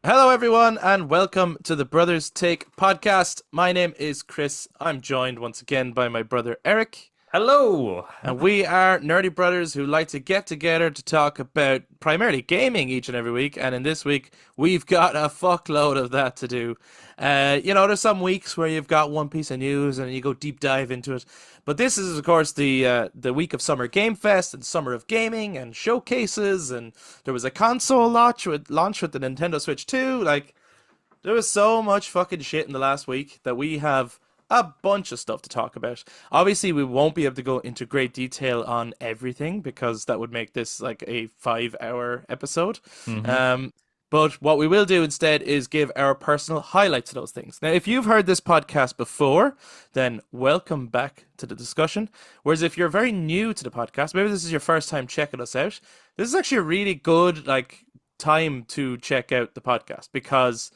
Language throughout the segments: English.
Hello, everyone, and welcome to the Brothers Take podcast. My name is Kris. I'm joined once again by my brother Eric, Hello. and we are nerdy brothers who like to get together to talk about primarily gaming each and every week. And in this week, we've got a fuckload of that to do. There's some weeks where you've got one piece of news and you go deep dive into it. But this is, of course, the week of Summer Game Fest and Summer of Gaming and showcases. And there was a console launch with the Nintendo Switch 2. Like, there was so much fucking shit in the last week that we have a bunch of stuff to talk about. Obviously, we won't be able to go into great detail on everything because that would make this like a 5-hour episode. hmm But what we will do instead is give our personal highlights of those things. Now, if you've heard this podcast before, then welcome back to the discussion. Whereas if you're very new to the podcast, maybe this is your first time checking us out, this is actually a really good time to check out the podcast because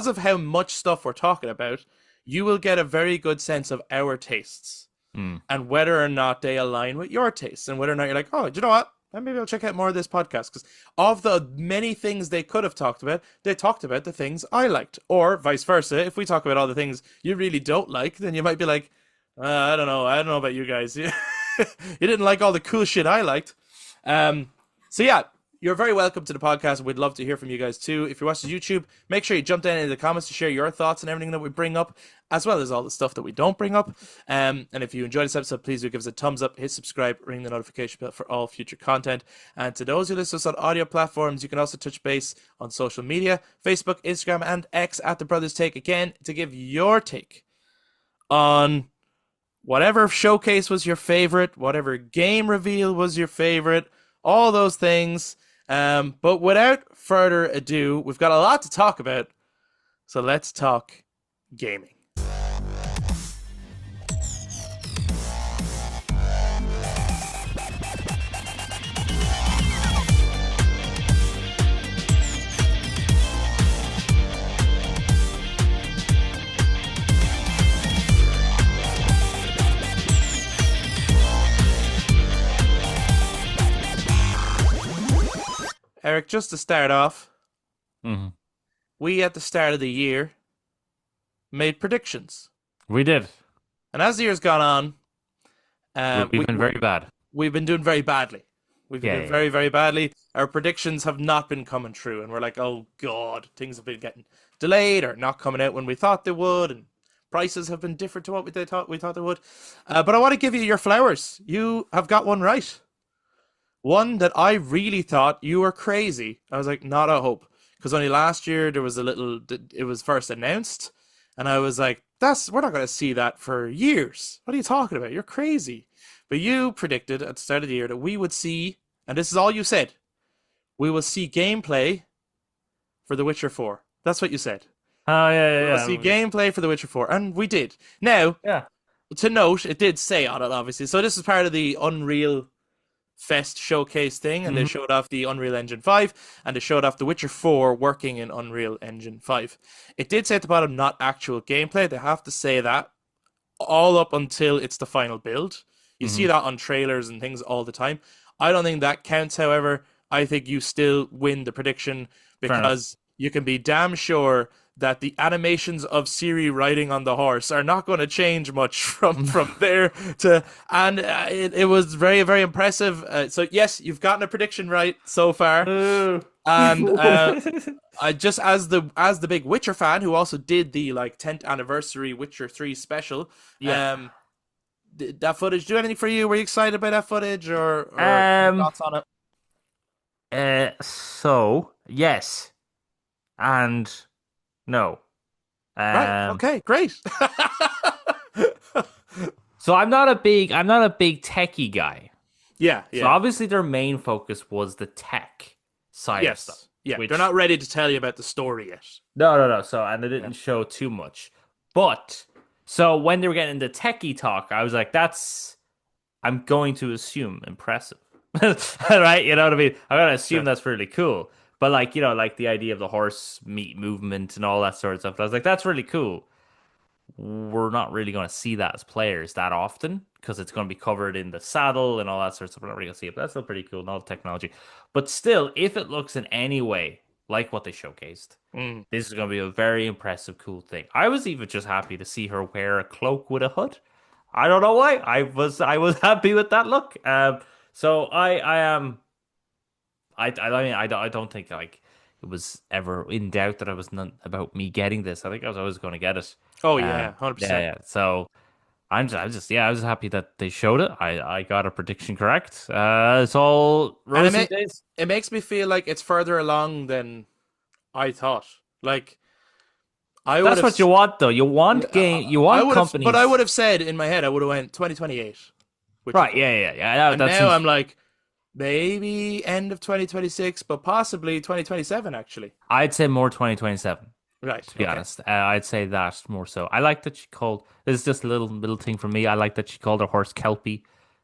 of how much stuff we're talking about, you will get a very good sense of our tastes Mm. and whether or not they align with your tastes and whether or not you're like, oh, do you know what? Maybe I'll check out more of this podcast because of the many things they could have talked about, they talked about the things I liked, or vice versa. If we talk about all the things you really don't like, then you might be like, I don't know about you guys. You didn't like all the cool shit I liked. So yeah, you're very welcome to the podcast. We'd love to hear from you guys too. If you're watching YouTube, make sure you jump down into the comments to share your thoughts and everything that we bring up, as well as all the stuff that we don't bring up. And if you enjoyed this episode, please do give us a thumbs up, hit subscribe, ring the notification bell for all future content. And to those who listen to us on audio platforms, you can also touch base on social media, Facebook, Instagram, and X at The Brothers Take, again, to give your take on whatever showcase was your favorite, whatever game reveal was your favorite, all those things. But without further ado, we've got a lot to talk about. So let's talk gaming. Eric, just to start off, hmm we at the start of the year made predictions. We did. And as the year's gone on, We've been very bad. we've been doing very badly. We've been Yeah, doing yeah. very, very badly. Our predictions have not been coming true. And we're like, oh, God, things have been getting delayed or not coming out when we thought they would. And prices have been different to what we thought they would. But I want to give you your flowers. You have got one right. One that I really thought you were crazy. I was like, not a hope. Because only last year there was it was first announced. And I was like, we're not going to see that for years. What are you talking about? You're crazy. But you predicted at the start of the year that we would see, and this is all you said, we will see gameplay for The Witcher 4. That's what you said. Oh, We will yeah, see yeah, yeah. gameplay for The Witcher 4. And we did. Now, Yeah. to note, it did say on it, obviously. So this is part of the Unreal Fest showcase thing, and they hmm showed off the Unreal Engine 5, and they showed off The Witcher 4 working in Unreal Engine 5. It did say at the bottom, not actual gameplay. They have to say that all up until it's the final build. You see hmm that on trailers and things all the time. I don't think that counts, however. I think you still win the prediction Fair enough. because you can be damn sure that the animations of Siri riding on the horse are not going to change much from there to, and it was very, very impressive. So yes, you've gotten a prediction right so far. Ooh. And I just as the big Witcher fan who also did the like 10th anniversary Witcher 3 special, Yeah. did that footage do anything for you? Were you excited by that footage or any Um. thoughts on it? So yes and no. Right. Um. Okay. Great. So I'm not a big techie guy. Yeah. So Yeah. obviously their main focus was the tech side of stuff, Yes. Yeah. They're which not ready to tell you about the story yet. no. So and they Yeah. didn't show too much, but so when they were getting into techie talk, I was like, I'm going to assume impressive. Right? You know what I mean? I'm gonna Yeah. assume that's really cool. But like, like the idea of the horse meat movement and all that sort of stuff. I was like, that's really cool. We're not really gonna see that as players that often because it's gonna be covered in the saddle and all that sort of stuff. We're not really gonna see it, but that's still pretty cool, and all the technology. But still, if it looks in any way like what they showcased. Mm. This is going to be a very impressive, cool thing. I was even just happy to see her wear a cloak with a hood. I don't know why. I was happy with that look. So I am. I mean I don't think like it was ever in doubt that I was not about me getting this. I think I was always going to get it. Oh yeah, Yeah, 100%. yeah. So yeah, I was happy that they showed it. I got a prediction correct. It's all And rosy days. it makes me feel like it's further along than I thought. Like I would That's have, what you want, though. You yeah, want game. You I want would have, but I companies. would have said in my head I would have went 2028, which is Right? cool. Yeah, yeah, yeah. And That now seems. I'm like maybe end of 2026, but possibly 2027 actually. I'd say more 2027. Right. To be Okay. honest, I'd say that more so. I like that she called. This is just a little thing for me. I like that she called her horse Kelpie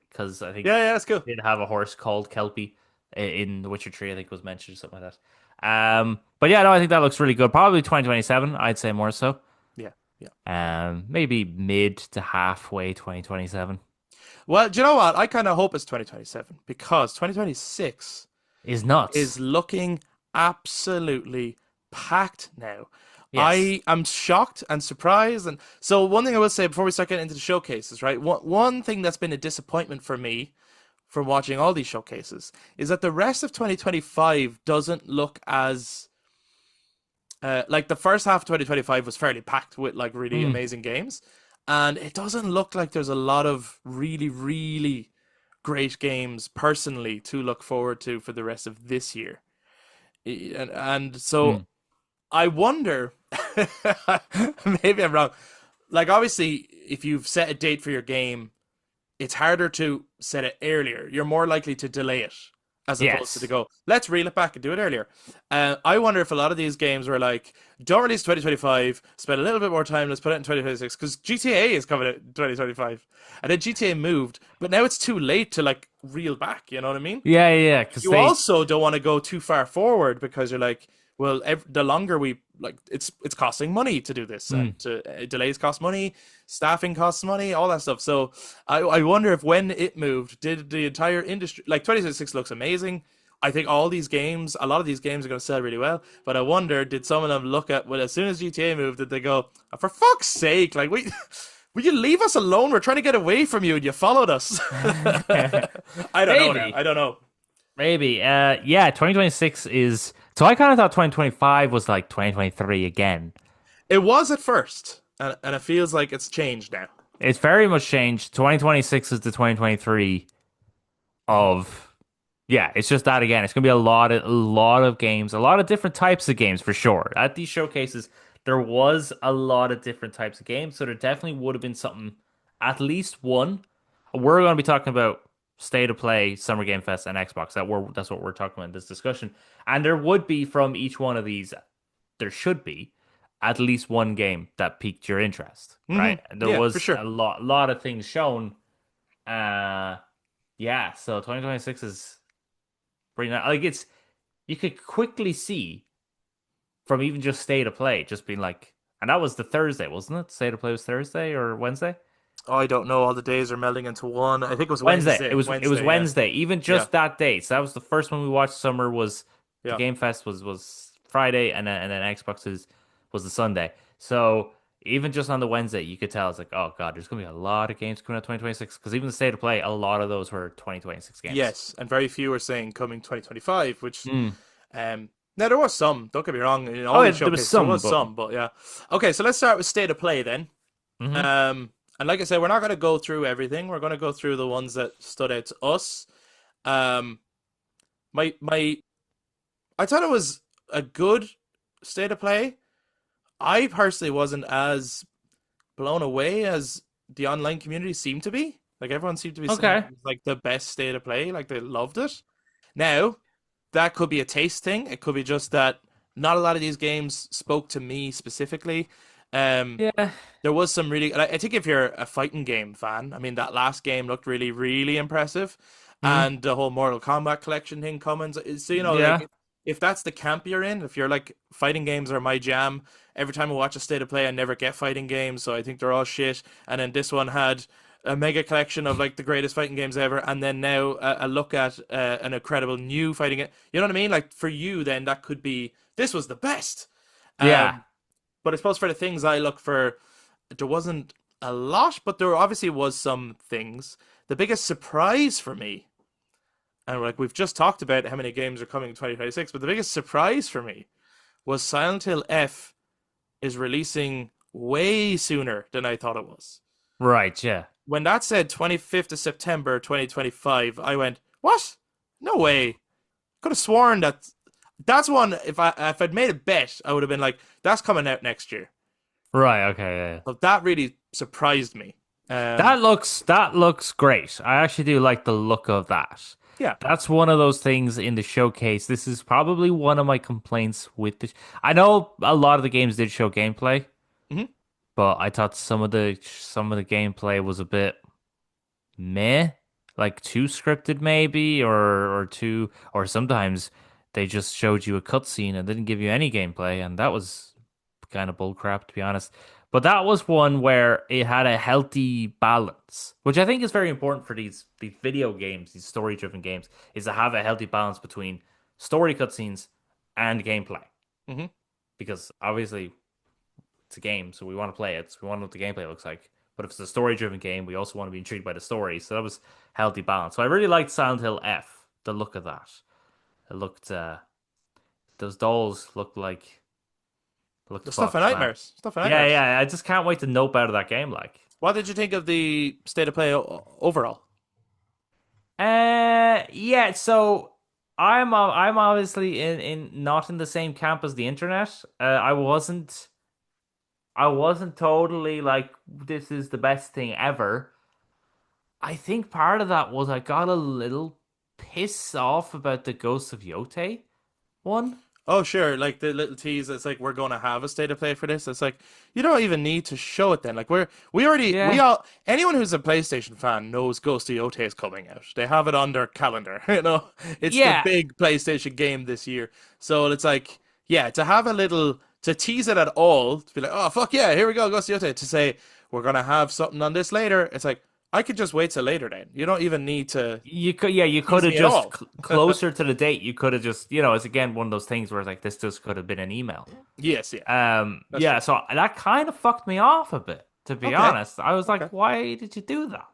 because I think Yeah, yeah, that's cool. she did have a horse called Kelpie in The Witcher 3. I think was mentioned or something like that. But yeah, no, I think that looks really good. Probably 2027. I'd say more so. Yeah, yeah. Maybe mid to halfway 2027 Well, do you know what? I kind of hope it's 2027 because 2026 is is nuts. looking absolutely packed now. Yes. I am shocked and surprised. And so, one thing I will say before we start getting into the showcases, right? One thing that's been a disappointment for me from watching all these showcases is that the rest of 2025 doesn't look as like the first half of 2025 was fairly packed with like really Mm, amazing games, and it doesn't look like there's a lot of really, really great games personally to look forward to for the rest of this year. And so mm. I wonder, maybe I'm wrong. Like, obviously, if you've set a date for your game, it's harder to set it earlier. You're more likely to delay it as opposed to Yes. go, let's reel it back and do it earlier. I wonder if a lot of these games were like, don't release 2025, spend a little bit more time, let's put it in 2026, because GTA is coming out in 2025. And then GTA moved, but now it's too late to like reel back, you know what I mean? Yeah, yeah. Because You also don't want to go too far forward because you're like, well, the longer we like, it's costing money to do this, Mm, and delays cost money, staffing costs money, all that stuff. So I wonder if when it moved, did the entire industry like 2026 looks amazing. I think all these games, a lot of these games are going to sell really well. But I wonder, did some of them look at well, as soon as GTA moved, did they go, oh, for fuck's sake, like we. Will you leave us alone? We're trying to get away from you, and you followed us. I don't know now. maybe. I don't know. Maybe. Yeah, 2026 is. So I kind of thought 2025 was like 2023 again. It was at first, and it feels like it's changed now. It's very much changed. 2026 is the 2023 of. Yeah, it's just that again. It's gonna be a lot of games, a lot of different types of games for sure. At these showcases, there was a lot of different types of games, so there definitely would have been something, at least one. We're gonna be talking about State of Play, Summer Game Fest, and Xbox. That's what we're talking about in this discussion. And there would be from each one of these, there should be at least one game that piqued your interest, right? And there Yeah, for was sure. a lot of things shown. Uh, yeah. So 2026 is pretty nice. Like you could quickly see from even just State of Play, just being like, and that was the Thursday, wasn't it? State of Play was Thursday or Wednesday? Oh, I don't know. All the days are melding into one. I think it was Wednesday. It Wednesday. was Wednesday, yeah. Wednesday. Even Yeah. just that day. So that was the first one we watched. Summer was the Yeah. Game Fest was Friday, and then Xbox was the Sunday. So even just on the Wednesday, you could tell it's like, oh god, there's gonna be a lot of games coming out 2026. Because even the State of Play, a lot of those were 2026 games. Yes, and very few are saying coming 2025, which Mm. now there was some. Don't get me wrong. In Oh all yeah, these there was showcases, there some, was but some, but yeah. Okay, so let's start with State of Play then. hmm And like I said, we're not going to go through everything. We're going to go through the ones that stood out to us. Um, my I thought it was a good State of Play. I personally wasn't as blown away as the online community seemed to be. Like everyone seemed to be saying okay. it was like the best State of Play. Like they loved it. Now, that could be a taste thing. It could be just that not a lot of these games spoke to me specifically. Um, Yeah. there was some really. I think if you're a fighting game fan, I mean that last game looked really, really impressive, Mhm. and the whole Mortal Kombat collection thing coming. So like Yeah. if that's the camp you're in, if you're like fighting games are my jam. Every time I watch a State of Play, I never get fighting games, so I think they're all shit. And then this one had a mega collection of like the greatest fighting games ever, and then now a look at an incredible new fighting game. You know what I mean? Like for you, then that could be this was the best. Yeah. But I suppose for the things I look for, there wasn't a lot, but there obviously was some things. The biggest surprise for me, and like we've just talked about how many games are coming in 2026, but the biggest surprise for me was Silent Hill F is releasing way sooner than I thought it was. Right. Yeah. When that said 25th of September 2025, I went, what? No way. Could have sworn that's one. If I'd made a bet, I would have been like, that's coming out next year. Right. Okay. Yeah. So that really surprised me. That looks great. I actually do like the look of that. Yeah. That's one of those things in the showcase. This is probably one of my complaints with the. I know a lot of the games did show gameplay, Mhm. but I thought some of the gameplay was a bit meh, like too scripted maybe, or too, or sometimes they just showed you a cutscene and didn't give you any gameplay, and that was kind of bullcrap to be honest. But that was one where it had a healthy balance, which I think is very important for these video games, these story-driven games, is to have a healthy balance between story cutscenes and gameplay. Mhm. Because obviously it's a game, so we want to play it, so we want to know what the gameplay looks like. But if it's a story-driven game, we also want to be intrigued by the story. So that was healthy balance. So I really liked Silent Hill F, the look of that. It looked, those dolls looked The stuff fucked, of man. nightmares. Stuff of Yeah, nightmares. yeah. I just can't wait to nope out of that game. Like, What did you think of the state of play overall? yeah. So I'm obviously in not in the same camp as the internet. I wasn't totally like this is the best thing ever. I think part of that was I got a little pissed off about the Ghost of Yote one. Oh, sure. Like the little tease, it's like we're going to have a state of play for this. It's like you don't even need to show it then. Like we Yeah. all anyone who's a PlayStation fan knows Ghost of Yote is coming out. They have it on their calendar. You know, it's the Yeah, big PlayStation game this year. So it's like yeah, to have a little to tease it at all, to be like oh fuck yeah, here we go, Ghost of Yote. To say we're gonna have something on this later, it's like I could just wait till later then. You don't even need to you could tease have me at just all. closer to the date. You could have just, it's again one of those things where it's like this just could have been an email. Yes, yeah, that's Yeah, true. so that kind of fucked me off a bit, to be Okay, honest. I was okay. like, why did you do that?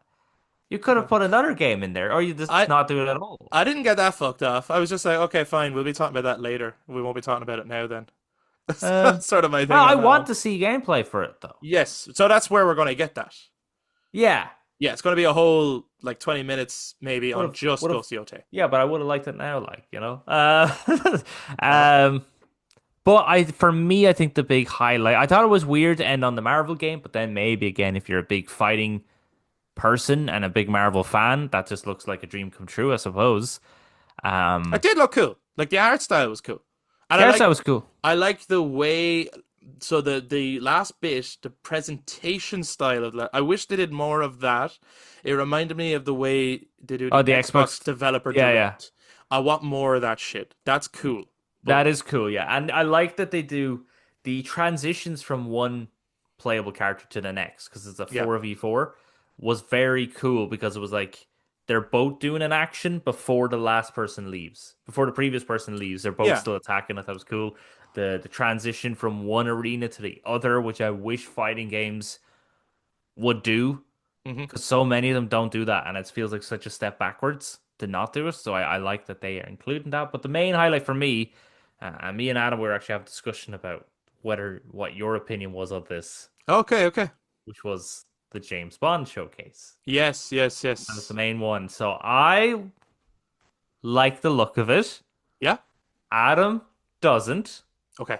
You could have put another game in there, or you just I not do it at all. I didn't get that fucked off. I was just like, okay, fine, we'll be talking about that later. We won't be talking about it now then. Um, That's sort of my thing well, I on that want one. to see gameplay for it though. Yes, so that's where we're going to get that. Yeah, Yeah, it's going to be a whole like 20 minutes maybe would on have, just would have, Ghost Yote. yeah, but I would have liked it now, like Uh, um. But for me, I think the big highlight. I thought it was weird to end on the Marvel game, but then maybe again, if you're a big fighting person and a big Marvel fan, that just looks like a dream come true, I suppose. it Um, did look cool. Like the art style was cool. And yes, that was cool. I like the way so the last bit, the presentation style of that. I wish they did more of that. It reminded me of the way they do Oh, the the Xbox Xbox. developer Yeah, yeah. direct. I want more of that shit. That's cool. But That is cool, yeah. And I like that they do the transitions from one playable character to the next because it's a yeah. 4v4 was very cool because it was like they're both doing an action before the last person leaves. Before the previous person leaves, they're both Yeah. still attacking. I thought was cool. The transition from one arena to the other, which I wish fighting games would do Hmm. because so many of them don't do that, and it feels like such a step backwards to not do it. So I like that they are including that. But the main highlight for me, and me and Adam were actually having a discussion about what your opinion was of this, Okay, okay. which was the James Bond showcase. Yes, yes, That was the yes. main one. So I like the look of it. Yeah. Adam doesn't, Okay.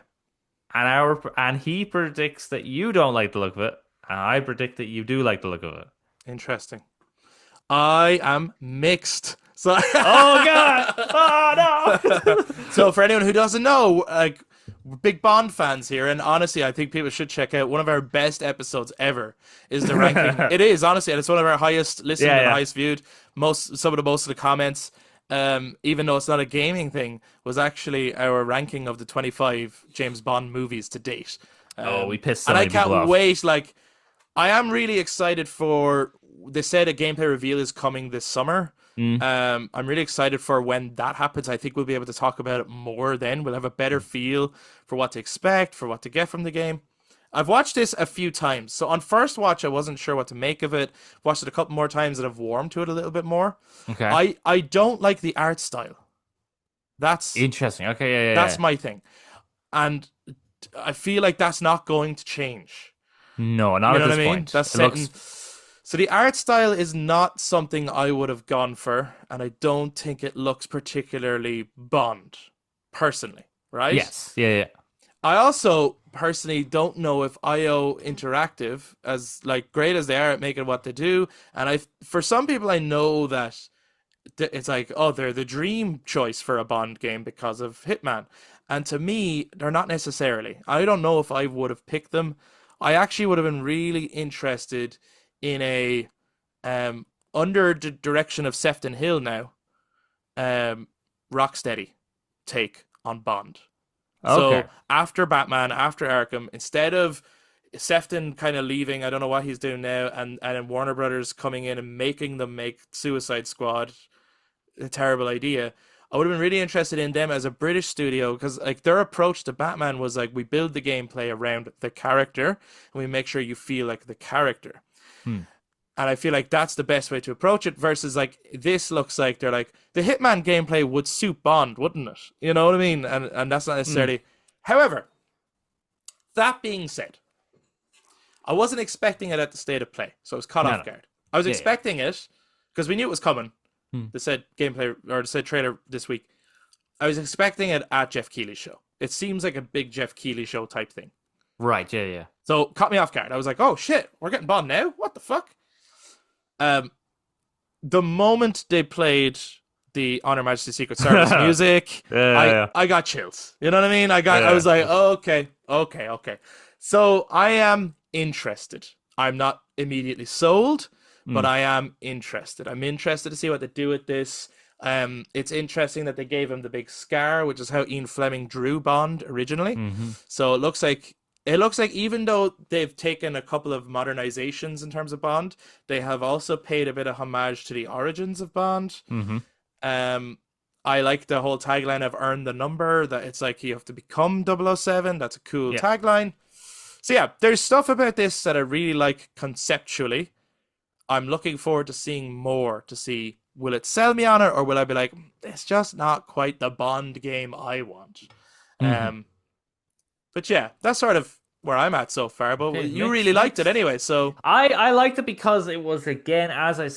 and he predicts that you don't like the look of it, and I predict that you do like the look of it. Interesting. I am mixed. So Oh God! Oh no! So for anyone who doesn't know, like we're big Bond fans here, and honestly, I think people should check out one of our best episodes ever. Is the ranking? It is honestly, and it's one of our highest listened Yeah, and yeah. highest viewed. Most of the comments, even though it's not a gaming thing, was actually our ranking of the 25 James Bond movies to date. Oh, we pissed so And I many people can't off. wait. Like, I am really excited for they said a gameplay reveal is coming this summer. Mm. I'm really excited for when that happens. I think we'll be able to talk about it more then. We'll have a better feel for what to expect, for what to get from the game. I've watched this a few times. So on first watch, I wasn't sure what to make of it. Watched it a couple more times and I've warmed to it a little bit more. Okay. I don't like the art style. That's Interesting. Okay, yeah, yeah, that's yeah. my thing. And I feel like that's not going to change. No, not You at know what this I mean? point. That's It setting. looks So the art style is not something I would have gone for, and I don't think it looks particularly Bond, personally, right? yes. Yeah, yeah. I also personally don't know if IO Interactive, as like great as they are at making what they do, and for some people I know that it's like, oh, they're the dream choice for a Bond game because of Hitman. And to me, they're not necessarily. I don't know if I would have picked them. I actually would have been really interested in a under the direction of Sefton Hill now, Rocksteady take on Bond. Okay. So after Batman, after Arkham, instead of Sefton kind of leaving, I don't know what he's doing now, and then Warner Brothers coming in and making them make Suicide Squad, a terrible idea. I would have been really interested in them as a British studio because like their approach to Batman was like we build the gameplay around the character and we make sure you feel like the character. Hmm. And I feel like that's the best way to approach it versus like this looks like they're like the Hitman gameplay would suit Bond, wouldn't it? You know what I mean? And that's not necessarily. However, that being said, I wasn't expecting it at the state of play, so I was caught No, off no. guard. I was Yeah, yeah. expecting it because we knew it was coming. Hmm. They said gameplay or they said trailer this week. I was expecting it at Jeff Keighley's show. It seems like a big Jeff Keighley show type thing. Right, yeah, yeah. So caught me off guard. I was like, oh shit, we're getting Bond now? What the fuck? The moment they played the On Her Majesty's Secret Service music, Yeah. I got chills. You know what I mean? I was like, oh, okay. So I am interested. I'm not immediately sold, but I am interested. I'm interested to see what they do with this. It's interesting that they gave him the big scar, which is how Ian Fleming drew Bond originally. So it looks like even though they've taken a couple of modernizations in terms of Bond, they have also paid a bit of homage to the origins of Bond. I like the whole tagline of "Earn the Number." That it's like you have to become 007. That's a cool tagline. So yeah, there's stuff about this that I really like conceptually. I'm looking forward to seeing more to see will it sell me on it or will I be like, it's just not quite the Bond game I want. But yeah, that's sort of where I'm at so far. But Okay, you really liked it anyway, so I liked it because it was again as I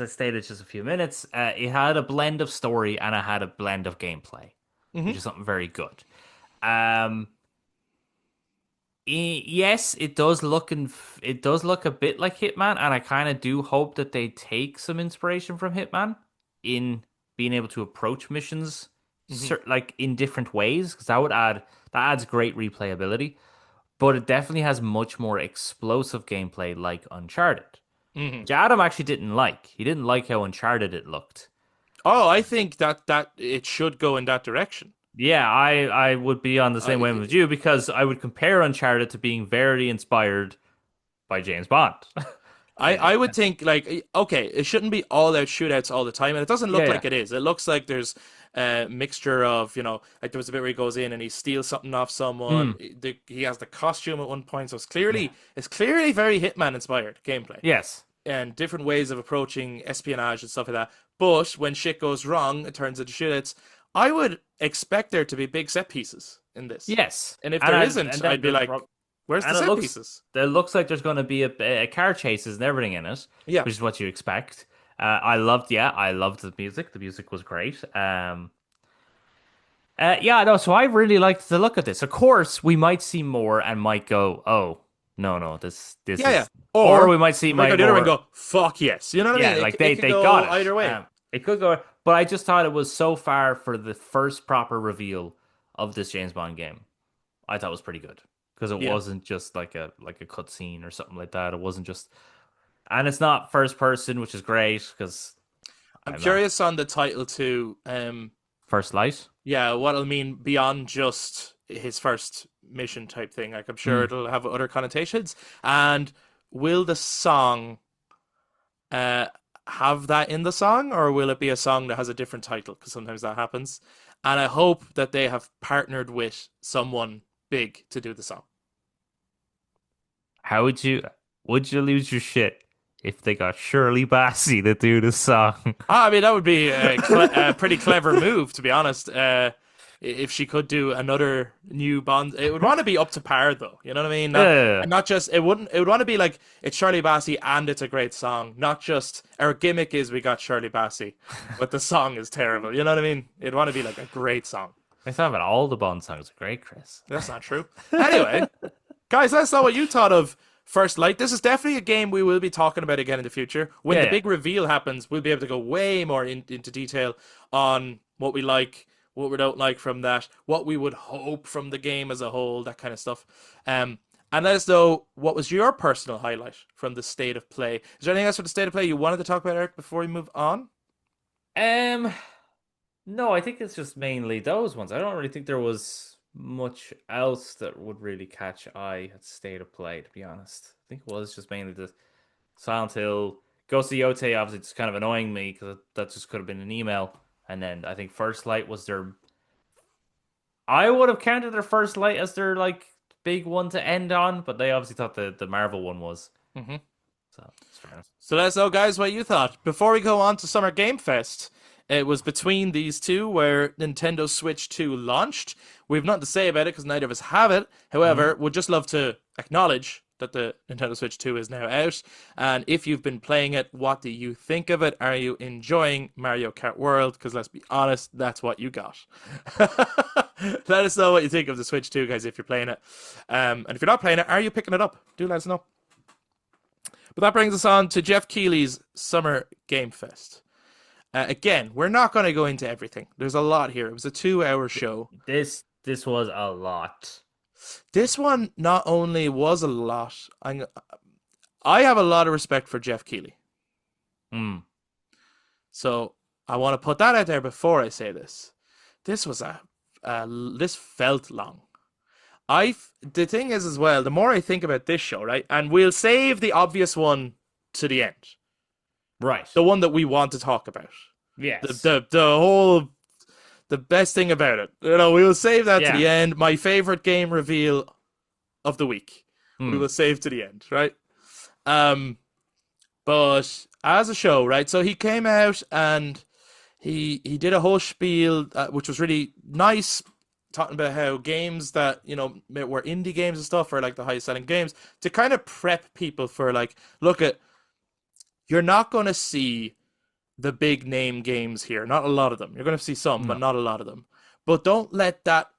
stated just a few minutes. It had a blend of story and it had a blend of gameplay, which is something very good. Yes, it does look it does look a bit like Hitman, and I kind of do hope that they take some inspiration from Hitman in being able to approach missions like in different ways because that adds great replayability. But it definitely has much more explosive gameplay like Uncharted. Which Adam actually didn't like. He didn't like how Uncharted it looked. oh, I think that it should go in that direction. Yeah, I would be on the same way with you because I would compare Uncharted to being very inspired by James Bond. I would think like okay, it shouldn't be all out shootouts all the time, and it doesn't look Yeah, like it is. It looks like there's a mixture of like there was a bit where he goes in and he steals something off someone. He has the costume at one point, so it's clearly very Hitman inspired gameplay. Yes. And different ways of approaching espionage and stuff like that. But when shit goes wrong, it turns into shootouts. I would expect there to be big set pieces in this. Yes. And if there isn't, I'd be like, where's the set pieces? It looks like there's going to be a car chases and everything in it, Yeah. which is what you expect. I loved the music. The music was great. So I really liked the look of this. Of course, we might see more and might go, oh, no, this Yeah. is... Or we might see go the other more... way and go, fuck yes. You know what I mean? Like it could they go got it. either way. It could go... But I just thought it was so far for the first proper reveal of this James Bond game. I thought it was pretty good. Because it wasn't just like a cutscene or something like that. It wasn't just... And it's not first person, which is great, because... I'm curious on the title too. First Light? Yeah, what it'll mean beyond just his first mission type thing. Like I'm sure it'll have other connotations. And will the song uh, have that in the song, or will it be a song that has a different title? Because sometimes that happens. And I hope that they have partnered with someone big to do the song. How would you lose your shit if they got Shirley Bassey to do the song? I mean, that would be a pretty clever move, to be honest. If she could do another new Bond, it would want to be up to par, though. You know what I mean? Not, Yeah. and not just it wouldn't. It would want to be like it's Shirley Bassey and it's a great song, not just our gimmick is we got Shirley Bassey, but the song is terrible. You know what I mean? It'd want to be like a great song. I thought about all the Bond songs are great, Chris. That's not true. Anyway, guys, let us know what you thought of First Light. This is definitely a game we will be talking about again in the future. When Yeah, the yeah. big reveal happens, we'll be able to go way more into detail on what we like, what we don't like from that, what we would hope from the game as a whole, that kind of stuff. And let us know what was your personal highlight from the state of play. Is there anything else for the state of play you wanted to talk about, Eric, before we move on? Um, no, I think it's just mainly those ones. I don't really think there was much else that would really catch eye at state of play, to be honest. I think it was just mainly the Silent Hill. Ghost of Yote obviously just kind of annoying me because that just could have been an email. And then I think First Light was their. I would have counted their First Light as their like big one to end on, but they obviously thought the Marvel one was. Mm-hmm. So it's fair enough. So let us know, guys, what you thought. Before we go on to Summer Game Fest, it was between these two where Nintendo Switch 2 launched. We have nothing to say about it because neither of us have it. However, we'd just love to acknowledge that the Nintendo Switch 2 is now out. And if you've been playing it, what do you think of it? Are you enjoying Mario Kart World? Because let's be honest, that's what you got. Let us know what you think of the Switch 2, guys, if you're playing it. And if you're not playing it, are you picking it up? Do let us know. But that brings us on to Jeff Keighley's Summer Game Fest. Again, we're not going to go into everything. There's a lot here. It was a 2-hour show. This was a lot. This one not only was a lot, I have a lot of respect for Jeff Keighley. Hmm. So I want to put that out there before I say this. This was this felt long. The thing is as well, the more I think about this show, right, and we'll save the obvious one to the end, Right. the one that we want to talk about, Yes. the best thing about it. You know, we will save that Yeah. to the end. My favorite game reveal of the week, we will save to the end, right? But as a show, right? So he came out and he did a whole spiel, which was really nice, talking about how games that were indie games and stuff are like the highest selling games, to kind of prep people for like, look at, you're not going to see the big name games here, not a lot of them. You're going to see some, but not a lot of them. But don't let that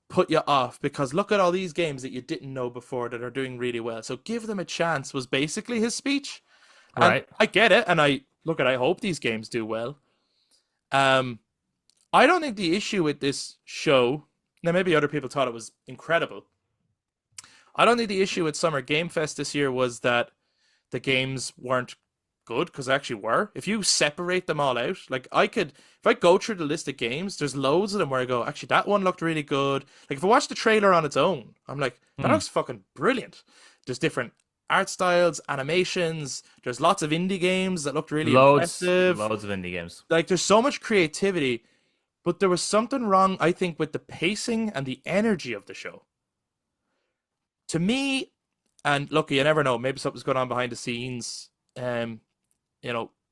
put you off, because look at all these games that you didn't know before that are doing really well. So give them a chance was basically his speech. And Right. I get it, and I hope these games do well. I don't think the issue with this show, now maybe other people thought it was incredible. I don't think the issue with Summer Game Fest this year was that the games weren't good, because they actually were. If you separate them all out, like if I go through the list of games, there's loads of them where I go, actually that one looked really good. Like if I watch the trailer on its own, I'm like, that looks fucking brilliant. There's different art styles, animations. There's lots of indie games that looked really impressive. Loads of indie games. Like there's so much creativity, but there was something wrong, I think, with the pacing and the energy of the show. To me, and look, you never know, maybe something's going on behind the scenes.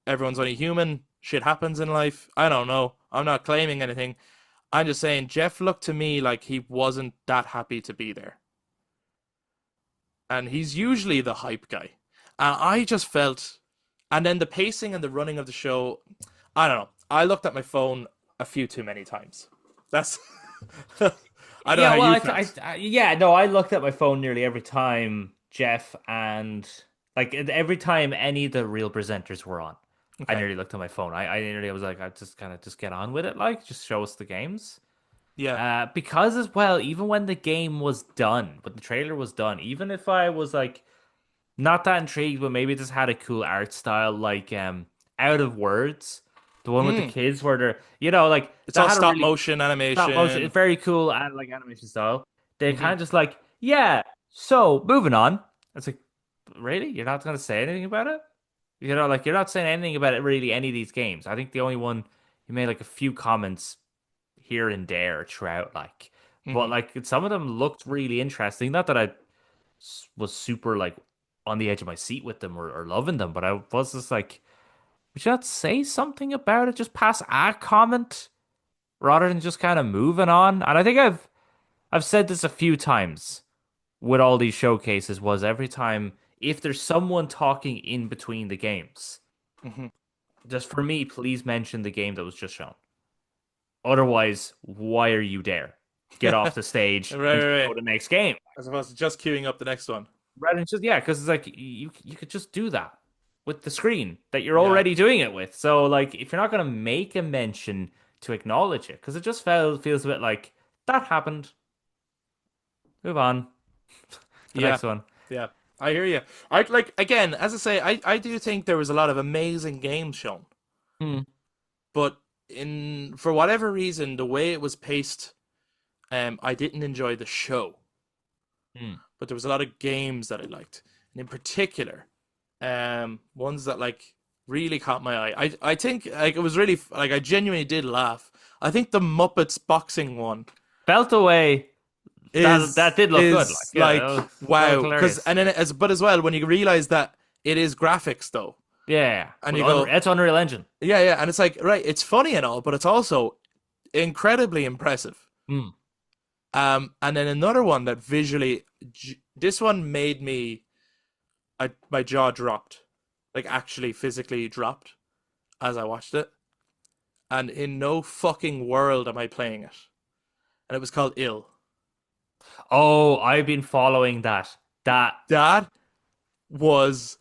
Everyone's only human. Shit happens in life. I don't know. I'm not claiming anything. I'm just saying Jeff looked to me like he wasn't that happy to be there. And he's usually the hype guy. And I just felt, and then the pacing and the running of the show, I don't know. I looked at my phone a few too many times. That's, I don't know how you felt. I looked at my phone nearly every time Jeff and like every time any of the real presenters were on. I Okay. nearly looked at my phone. I nearly was like, I just kind of just get on with it, like just show us the games. Yeah. Because as well, even when the game was done, when the trailer was done, even if I was like not that intrigued, but maybe it just had a cool art style, like Out of Words, the one with the kids where they're like It's that all had a stop really motion animation. stop motion, it's very cool and like animation style. They Mhm. kind of just like, yeah. So moving on. It's like, really, you're not gonna say anything about it? You know, like you're not saying anything about it really any of these games. I think the only one you made like a few comments here and there throughout, like, but Hmm. like some of them looked really interesting. Not that I was super like on the edge of my seat with them or loving them, but I was just like, would you not say something about it? Just pass a comment rather than just kind of moving on. And I think I've said this a few times with all these showcases was every time if there's someone talking in between the games, Hmm. just for me, please mention the game that was just shown. Otherwise, why are you there? Get off Right, the stage and right, just right. go to the next game. As opposed to just queuing up the next one. Rather than just yeah, because it's like you could just do that with the screen that you're Yeah. already doing it with. So like if you're not gonna make a mention to acknowledge it, because it just feels a bit like that happened. Move on. The Yeah. next one. Yeah. I hear you. I like again, as I say, I do think there was a lot of amazing games shown, Hmm. but in for whatever reason, the way it was paced, I didn't enjoy the show. Hmm. But there was a lot of games that I liked, and in particular, ones that like really caught my eye. I think like it was really like I genuinely did laugh. I think the Muppets boxing one Felt away. That did look good. Like is yeah, like that was wow, because hilarious. and then as well when you realize that it is graphics though, Yeah, and with you go It's Unreal Engine. yeah, yeah, and it's like right, it's funny and all, but it's also incredibly impressive. Hmm. And then another one that visually, this one made my jaw dropped, like actually physically dropped as I watched it. And in no fucking world am I playing it. And it was called Ill. Oh, I've been following that. That That was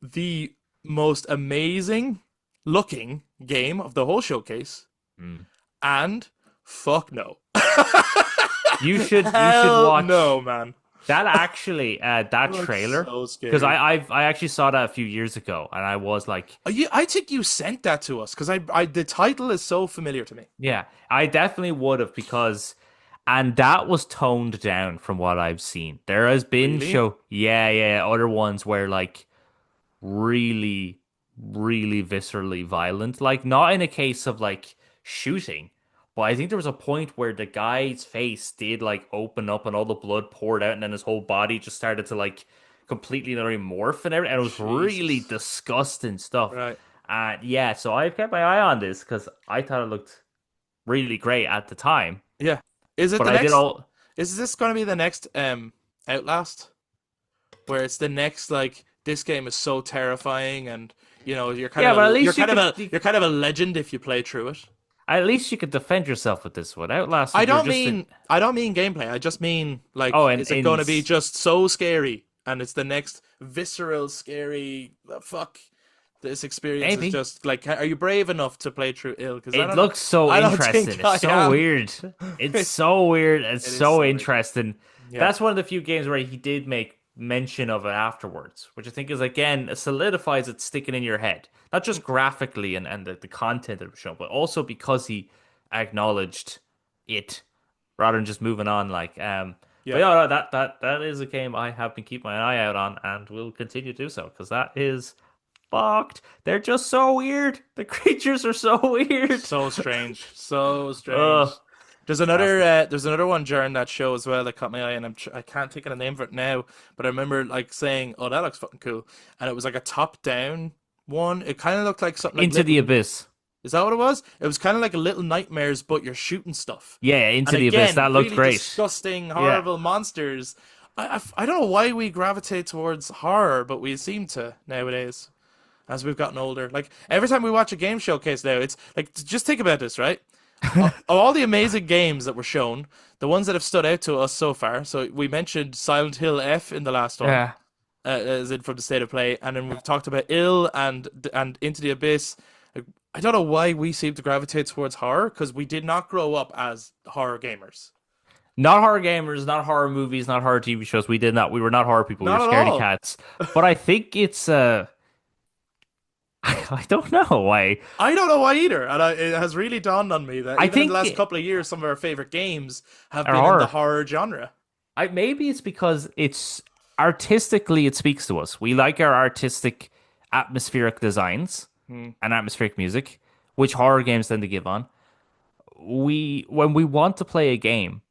the most amazing looking game of the whole showcase. Hmm. And fuck no. you should Hell watch no, man. that actually It that looks trailer so because scary. I actually saw that a few years ago and I was like, I think you sent that to us because I the title is so familiar to me. yeah, I definitely would have because and that was toned down from what I've seen. There has been Really? yeah, other ones where like really, really viscerally violent. Like not in a case of like shooting, but I think there was a point where the guy's face did like open up and all the blood poured out, and then his whole body just started to like completely literally morph and everything. And it was really Jesus. disgusting stuff. Right. And yeah, so I've kept my eye on this because I thought it looked really great at the time. Yeah. Is it But the I did next? all Is this going to be the next Outlast, where it's the next like this game is so terrifying and you're kind yeah, of but at a least you could you're kind of a legend if you play through it. at least you could defend yourself with this one. Outlast, you're just in I don't mean gameplay. I just mean oh, like and is it going to be just so scary and it's the next visceral scary fuck this experience is maybe. just like are you brave enough to play through ill because It looks so I don't interesting. think It's I so am. weird. It's so weird. It's It is so so weird. interesting. Yeah. That's one of the few games where he did make mention of it afterwards, which I think is again solidifies it sticking in your head. Not just graphically and the content that was shown, but also because he acknowledged it rather than just moving on. But Yeah. yeah, no, that is a game I have been keeping my eye out on and will continue to do so because that is fucked. They're just so weird. The creatures are so weird. So strange. So strange. Ugh, nasty. There's another one during that show as well that caught my eye, and I can't think of the name for it now, but I remember like saying, "Oh, that looks fucking cool," and it was like a top-down one. It kind of looked like something like Into the Little. Abyss. Is that what it was? It was kind of like a Little Nightmares, but you're shooting stuff. Yeah, And Into the Abyss. again, That looked really great. disgusting, Yeah. horrible monsters. I don't know why we gravitate towards horror, but we seem to nowadays as we've gotten older. Like every time we watch a game showcase now, it's like just think about this, right? Of all the amazing games that were shown, the ones that have stood out to us so far. So we mentioned Silent Hill F in the last one, Yeah. as in from the state of play, and then we've talked about Ill and Into the Abyss. Like, I don't know why we seem to gravitate towards horror because we did not grow up as horror gamers. Not horror gamers, not horror movies, not horror TV shows. We did not. We were not horror people. We were Not at scaredy all. cats. But I think it's I don't know why. I don't know why either, and it has really dawned on me that I even in the think last couple of years, some of our favorite games have are been in the horror. horror genre. Maybe it's because it's artistically it speaks to us. We like our artistic atmospheric designs Hmm. and atmospheric music, which horror games tend to give on. When we want to play a game,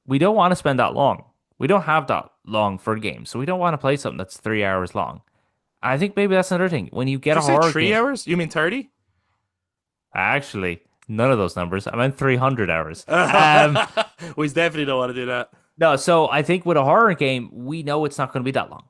we don't want to spend that long. We don't have that long for a game, so we don't want to play something that's 3 hours long. I think maybe that's another thing. When you Did get you a say horror 3 game, hours? You mean 30? actually, none of those numbers. I meant 300 hours. We definitely don't want to do that. No, so I think with a horror game, we know it's not going to be that long.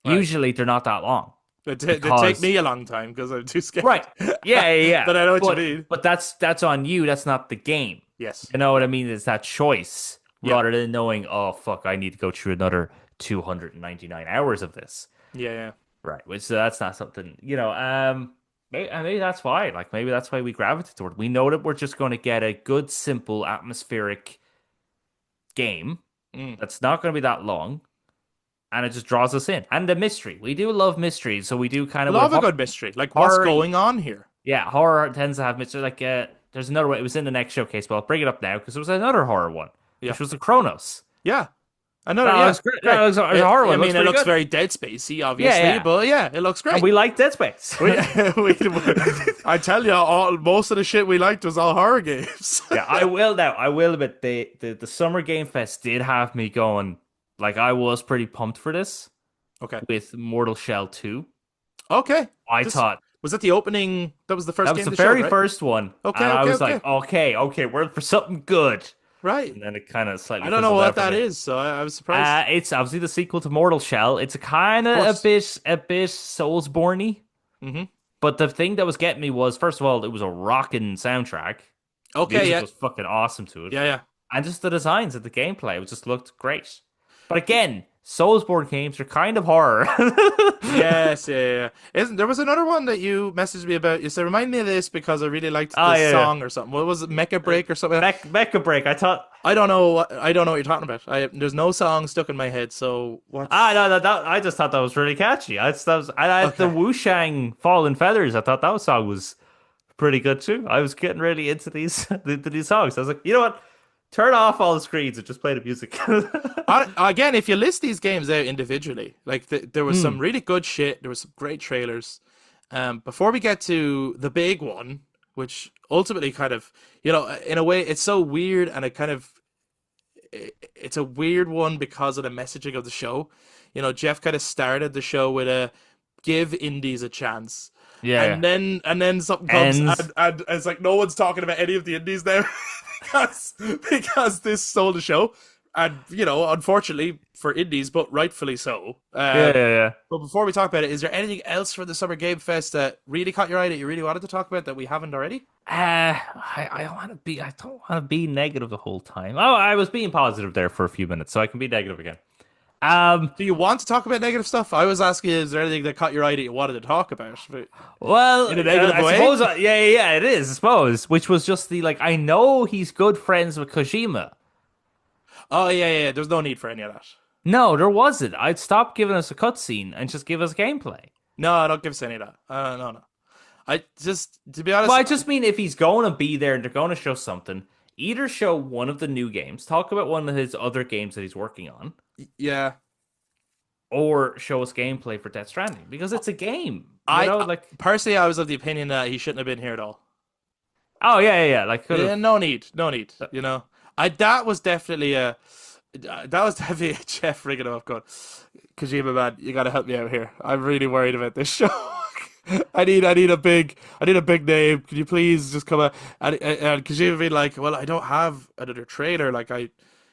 Right. Usually, they're not that long They take because me a long time because I'm too scared. right, yeah, yeah, yeah. But I know what you mean. But that's on you. That's not the game. Yes. You know what I mean? It's that choice Yeah. rather than knowing, oh fuck, I need to go through another 299 hours of this. Yeah, yeah. Right. Which that's not something, maybe that's why. Like maybe that's why we gravitate toward it. We know that we're just going to get a good, simple, atmospheric game Mm. that's not going to be that long, and it just draws us in. And the mystery. We do love mysteries, so we do kind of Love a with good mystery. Like, what's horror- going on here? yeah, horror tends to have mystery. Like there's another one. It was in the next showcase, but I'll bring it up now because there was another horror one, Yeah. which was the Chronos. Yeah. I know. No, Yeah. it's great. No, it's a horror one. I mean, it pretty looks good. very Dead Spacey, obviously, Yeah, yeah. but yeah, it looks great. And we like Dead Space. I tell you, most of the shit we liked was all horror games. Yeah, I will admit the Summer Game Fest did have me going. Like I was pretty pumped for this Okay. with Mortal Shell 2. Okay. I This- thought Was that the opening? That was the first that game was the they showed, very right? first one. Okay, And I okay, was like, okay, we're in for something good. Right. And then it kind of slightly I don't know fizzled what out for that me. is, so I was surprised. It's obviously the sequel to Mortal Shell. It's a kind of course. a bit Soulsborne-y. Mm-hmm. But the thing that was getting me was, first of all, it was a rocking soundtrack. Okay, Music yeah. was fucking awesome to it. Yeah, yeah. And just the designs of the gameplay, it just looked great. But again, Soulsborne games are kind of horror. Yes, yeah. Isn't there was another one that you messaged me about? You said, remind me of this because I really liked Oh, this yeah, song or something. What was it? Mecha Break or something? Mecha Break. I thought. I don't know. I don't know what you're talking about. There's no song stuck in my head. So what? No, I just thought that was really catchy. The Wushang Fallen Feathers. I thought that song was pretty good too. I was getting really into these these songs. I was like, you know what? Turn off all the screens and just play the music. Again, if you list these games out individually, like there was some really good shit. There was some great trailers. Before we get to the big one, which ultimately kind of, in a way, it's so weird, and it's a weird one because of the messaging of the show. Jeff kind of started the show with a give indies a chance. Yeah. And then something comes Ends. and it's like no one's talking about any of the indies now because this stole the show. And unfortunately for indies, but rightfully so. Yeah. But before we talk about it, is there anything else for the Summer Game Fest that really caught your eye that you really wanted to talk about that we haven't already? I don't want to be negative the whole time. Oh, I was being positive there for a few minutes, so I can be negative again. Do you want to talk about negative stuff? I was asking, is there anything that caught your eye that you wanted to talk about? Well, In a negative I way? suppose, yeah, it is, I suppose. Which was just I know he's good friends with Kojima. Oh, yeah. There's no need for any of that. No, there wasn't. I'd stop giving us a cutscene and just give us gameplay. No, don't give us any of that. No. I just, to be honest... Well, I just mean if he's going to be there and they're going to show something, either show one of the new games, talk about one of his other games that he's working on, Yeah. or show us gameplay for Death Stranding, because it's a game. Personally, I was of the opinion that he shouldn't have been here at all. Oh, yeah. Like, Yeah, no need. That was definitely a Jeff rigging him up going, Kojima, man, you gotta help me out here. I'm really worried about this show. I need a big name. Can you please just come out? And Kojima being like, well, I don't have another trailer. Like I'm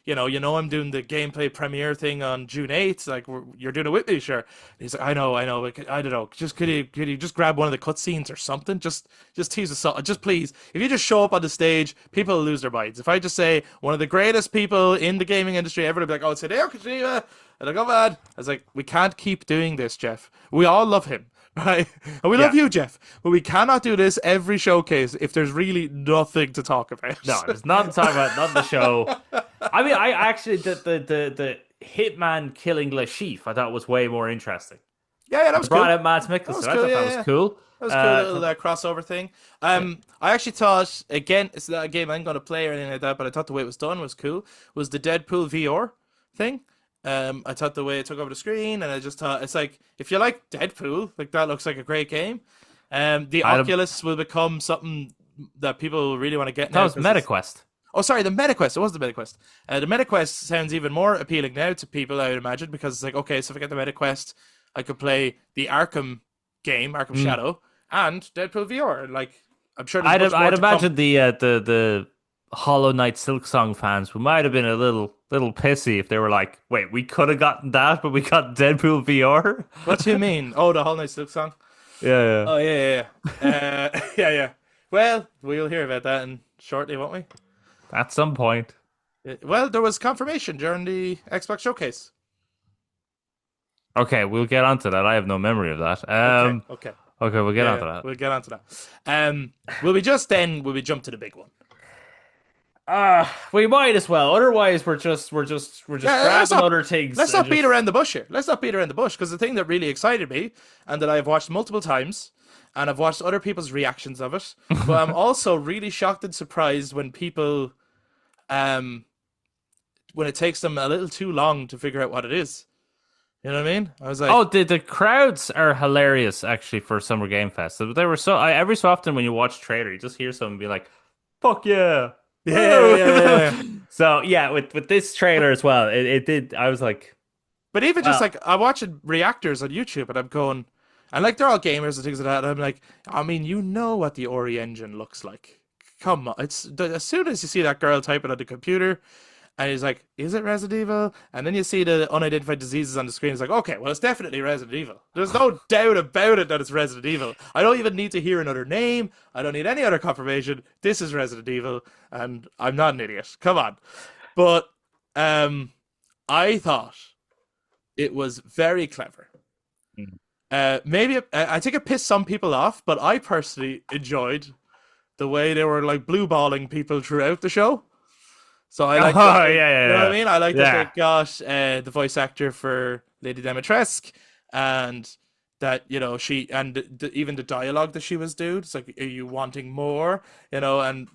doing the gameplay premiere thing on June 8th. Like you're doing it with me, sure. And he's like, I know. But I don't know. Just could you just grab one of the cutscenes or something? Just tease us all. Just please. If you just show up on the stage, people will lose their minds. If I just say one of the greatest people in the gaming industry, everyone will be like, oh, it's Hideo Kojima. And I go, man. I was like, we can't keep doing this, Jeff. We all love him. Right, and we love you, Jeff, but we cannot do this every showcase if there's really nothing to talk about. No, there's nothing to talk about, not the show. I mean, I actually the Hitman killing Le Chiffre, I thought was way more interesting. Yeah, that was cool. Brought out Mads Mikkelsen. I thought that was cool. That was a cool little crossover thing. I actually thought, again, it's not a game I'm going to play or anything like that, but I thought the way it was done was cool. Was the Deadpool VR thing? I thought the way it took over the screen, and I just thought it's like if you like Deadpool, like that looks like a great game. The I Oculus will become something that people really want to get that now was because it's. MetaQuest. Oh, sorry, the MetaQuest. It was the MetaQuest. The MetaQuest sounds even more appealing now to people, I would imagine, because it's like, okay, so if I get the MetaQuest, I could play the Arkham game, Arkham Mm. Shadow, and Deadpool VR. Like, I'm sure there's much more I'd to come. imagine the Hollow Knight Silk Song fans, we might have been a little pissy if they were like, wait, we could have gotten that, but we got Deadpool VR. What do you mean? Oh, the Whole Night Silk Song. Yeah, yeah. Oh yeah, yeah, yeah. Yeah, yeah. Well, we'll hear about that in shortly, won't we? At some point. Well, there was confirmation during the Xbox showcase. Okay, we'll get onto that. I have no memory of that. Okay, okay. Okay, we'll get Yeah, onto yeah, that. we'll get onto that. Will we jump to the big one? We might as well. Otherwise, we're just Yeah, grabbing other things. let's and not beat just- around the bush here. Let's not beat around the bush because the thing that really excited me and that I've watched multiple times and I've watched other people's reactions of it, but I'm also really shocked and surprised when people um when it takes them a little too long to figure out what it is. You know what I mean? I was like, Oh, the crowds are hilarious actually for Summer Game Fest. They were every so often when you watch trailer, you just hear someone be like, "Fuck yeah." yeah. So yeah, with this trailer as well, it did. I was like, But even just well, like I'm watching reactors on YouTube and I'm going, and like they're all gamers and things like that. And I'm like, I mean, you know what the Ori engine looks like. Come on, it's as soon as you see that girl typing on the computer, and he's like, "Is it Resident Evil?" And then you see the unidentified diseases on the screen. It's like, okay, well, it's definitely Resident Evil. There's no doubt about it that it's Resident Evil. I don't even need to hear another name. I don't need any other confirmation. This is Resident Evil, and I'm not an idiot. Come on, but I thought it was very clever. Mm. Maybe I think it pissed some people off, but I personally enjoyed the way they were like blue balling people throughout the show. So I like, oh yeah, you know what I mean? I like that Yeah. they got the voice actor for Lady Dimitrescu, and that she and even the dialogue that she was doing. It's like, are you wanting more? And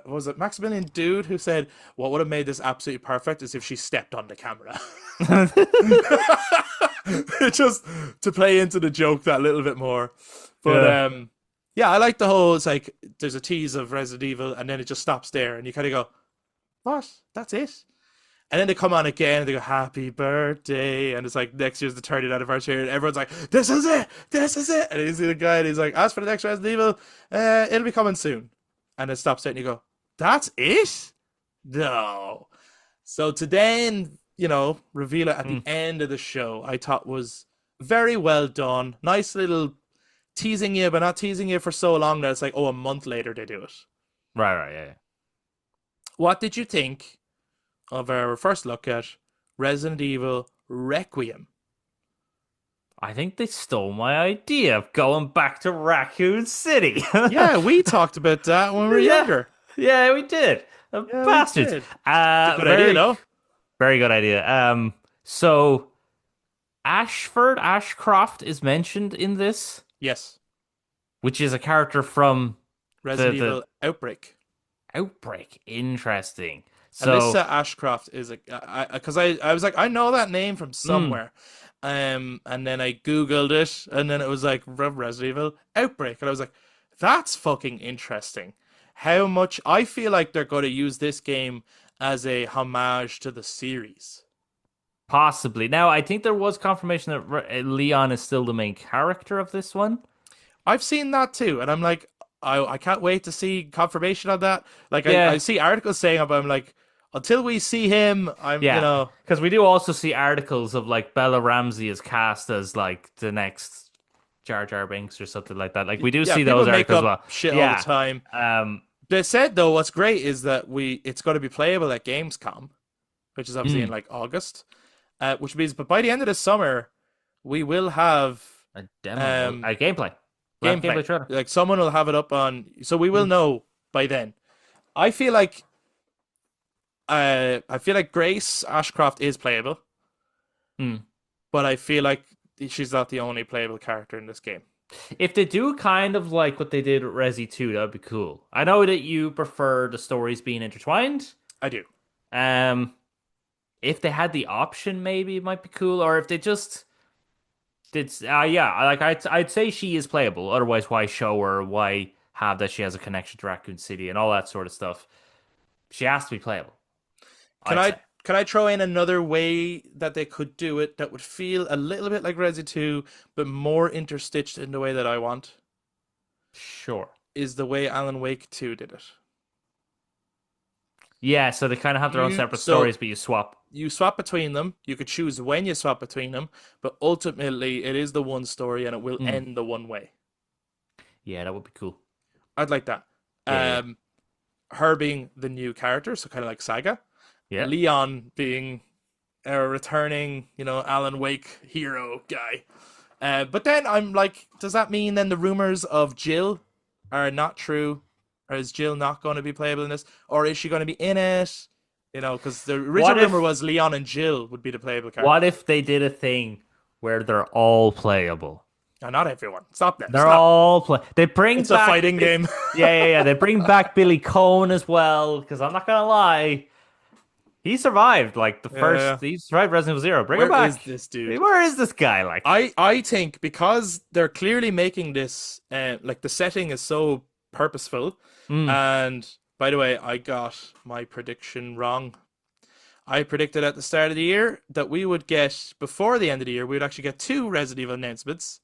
was it Maximilian Dude who said what would have made this absolutely perfect is if she stepped on the camera. Just to play into the joke that little bit more. But Yeah. yeah, I like the whole, it's like there's a tease of Resident Evil and then it just stops there and you kind of go, what? That's it? And then they come on again and they go, happy birthday. And it's like, next year's the 30th anniversary. And everyone's like, this is it. This is it. And you see the guy and he's like, as for the next Resident Evil, it'll be coming soon. And it stops there and you go, that's it? No. So to then, reveal it at the end of the show, I thought was very well done. Nice little teasing you, but not teasing you for so long that it's like, oh, a month later they do it. Right, yeah. What did you think of our first look at Resident Evil Requiem? I think they stole my idea of going back to Raccoon City. Yeah, we talked about that when we were Yeah. younger. Yeah, we did. Yeah, we Bastards. did. It's a good Very, idea, though. very good idea. So Ashcroft is mentioned in this, Yes, which is a character from Resident the- Evil Outbreak. Outbreak. Interesting. So Alyssa Ashcroft is because I was like, I know that name from somewhere. And then I Googled it, and then it was like Resident Evil Outbreak. And I was like, that's fucking interesting. How much I feel like they're going to use this game as a homage to the series. possibly. Now, I think there was confirmation that Leon is still the main character of this one. I've seen that too, and I'm like, I can't wait to see confirmation on that. Like, Yeah. I see articles saying it, but I'm like, until we see him, Yeah. Because we do also see articles of like Bella Ramsey is cast as like the next Jar Jar Binks or something like that. Like we do yeah, see people those make articles as up well. shit Yeah. all the time. Um, They said though, what's great is that it's going to be playable at Gamescom, which is obviously in like August, which means, but by the end of the summer, we will have a demo, a gameplay. We'll have gameplay. trailer. Like someone will have it up on, so we will know by then. I feel like Grace Ashcroft is playable, but I feel like she's not the only playable character in this game. If they do kind of like what they did with Resi 2, that would be cool. I know that you prefer the stories being intertwined. I do. if they had the option, maybe it might be cool. Or if they just did, yeah, like I'd say she is playable. Otherwise, why show her? Why have that she has a connection to Raccoon City and all that sort of stuff? She has to be playable. Can I'd say. I throw in another way that they could do it that would feel a little bit like Resi 2, but more interstitched in the way that I want? Sure. Is the way Alan Wake 2 did it. Yeah, so they kind of have their own You separate so stories, but you swap. you swap between them. You could choose when you swap between them, but ultimately it is the one story and it will Mm. end the one way. Yeah, that would be cool. I'd like that. Yeah, Her being the new character, so kind of like Saga. yeah. Leon being a returning, Alan Wake hero guy. But then I'm like, does that mean then the rumors of Jill are not true? Or is Jill not going to be playable in this? Or is she going to be in it? Because the original rumor was Leon and Jill would be the playable characters. What if they did a thing where they're all playable? No, not everyone. Stop that. They're Stop. all play. They bring It's back a fighting game. yeah. They bring back Billy Cohn as well. Because I'm not gonna lie, he survived like the first. Yeah. He survived Resident Evil Zero. Bring him Where back. is this dude? Where is this guy? Like, I think because they're clearly making this, like the setting is so purposeful. And by the way, I got my prediction wrong. I predicted at the start of the year that we would get, before the end of the year, we would actually get 2 Resident Evil announcements.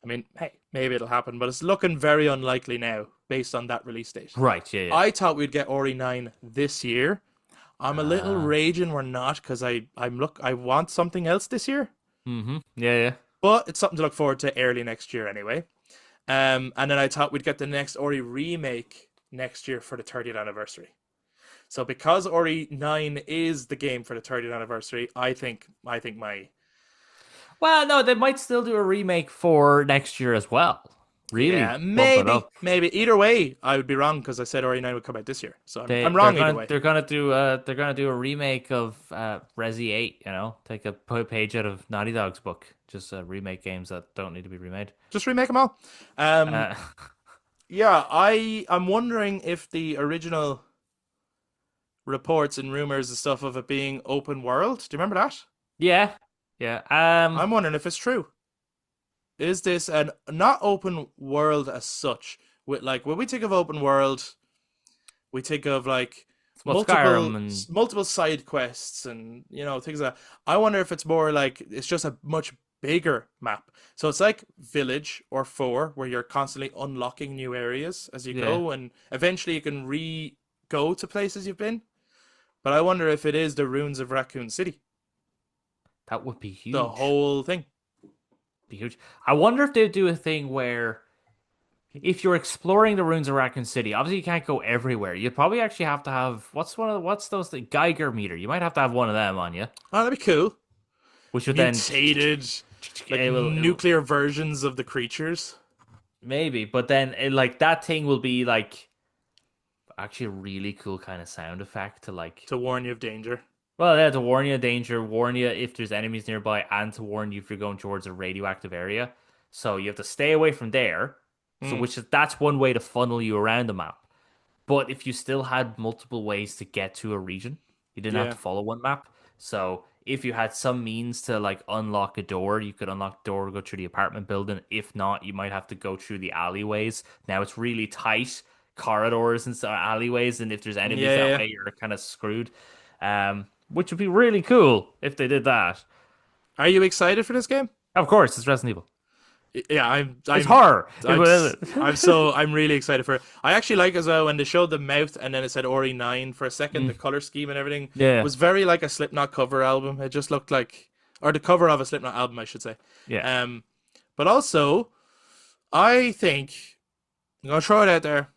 I mean, hey, maybe it'll happen, but it's looking very unlikely now based on that release date. right? Yeah. I thought we'd get Ori 9 this year. I'm a little raging we're not because I want something else this year. Yeah. But it's something to look forward to early next year anyway. And then I thought we'd get the next Ori remake next year for the 30th anniversary. So because Ori 9 is the game for the 30th anniversary, I think my Well, no, they might still do a remake for next year as well. Really? yeah, Bump it up. maybe either way I would be wrong because I said Ori 9 would come out this year. So I'm they're wrong gonna, either way. They're gonna do a remake of Resi 8. Take a page out of Naughty Dog's book. Just remake games that don't need to be remade. Just remake them all. Uh, Yeah, I'm wondering if the original reports and rumors and stuff of it being open world. Do you remember that? yeah. I'm wondering if it's true. Is this an not open world as such? With like when we think of open world, we think of like Well, multiple Skyrim and multiple side quests and things like that. I wonder if it's more like it's just a much bigger map. So it's like Village or 4 where you're constantly unlocking new areas as you go and eventually you can go to places you've been. But I wonder if it is the ruins of Raccoon City. that would be huge. The whole thing. Be huge. I wonder if they do a thing where if you're exploring the ruins of Raccoon City, obviously you can't go everywhere. You'd probably actually have to have what's those things? Geiger meter. You might have to have one of them on you, Oh, that'd be cool. which would then Mutated, like nuclear versions of the creatures. maybe, but then like that thing will be like actually a really cool kind of sound effect to like. To warn you of danger. Well, yeah, to warn you of danger, warn you if there's enemies nearby, and to warn you if you're going towards a radioactive area. So you have to stay away from there. So that's one way to funnel you around the map. But if you still had multiple ways to get to a region, you didn't have to follow one map. So if you had some means to like unlock a door, you could unlock the door, go through the apartment building. If not, you might have to go through the alleyways. Now it's really tight corridors and alleyways, and if there's enemies that way, you're kind of screwed. Which would be really cool if they did that. Are you excited for this game? Of course, it's Resident Evil. Yeah, It's horror. I'm really excited for it. I actually like as well when they showed the mouth and then it said Ori 9 for a second, the color scheme and everything. Yeah. It was very like a Slipknot cover album. It just looked like, or the cover of a Slipknot album, I should say. Yeah. But also, I think, I'm going to throw it out there.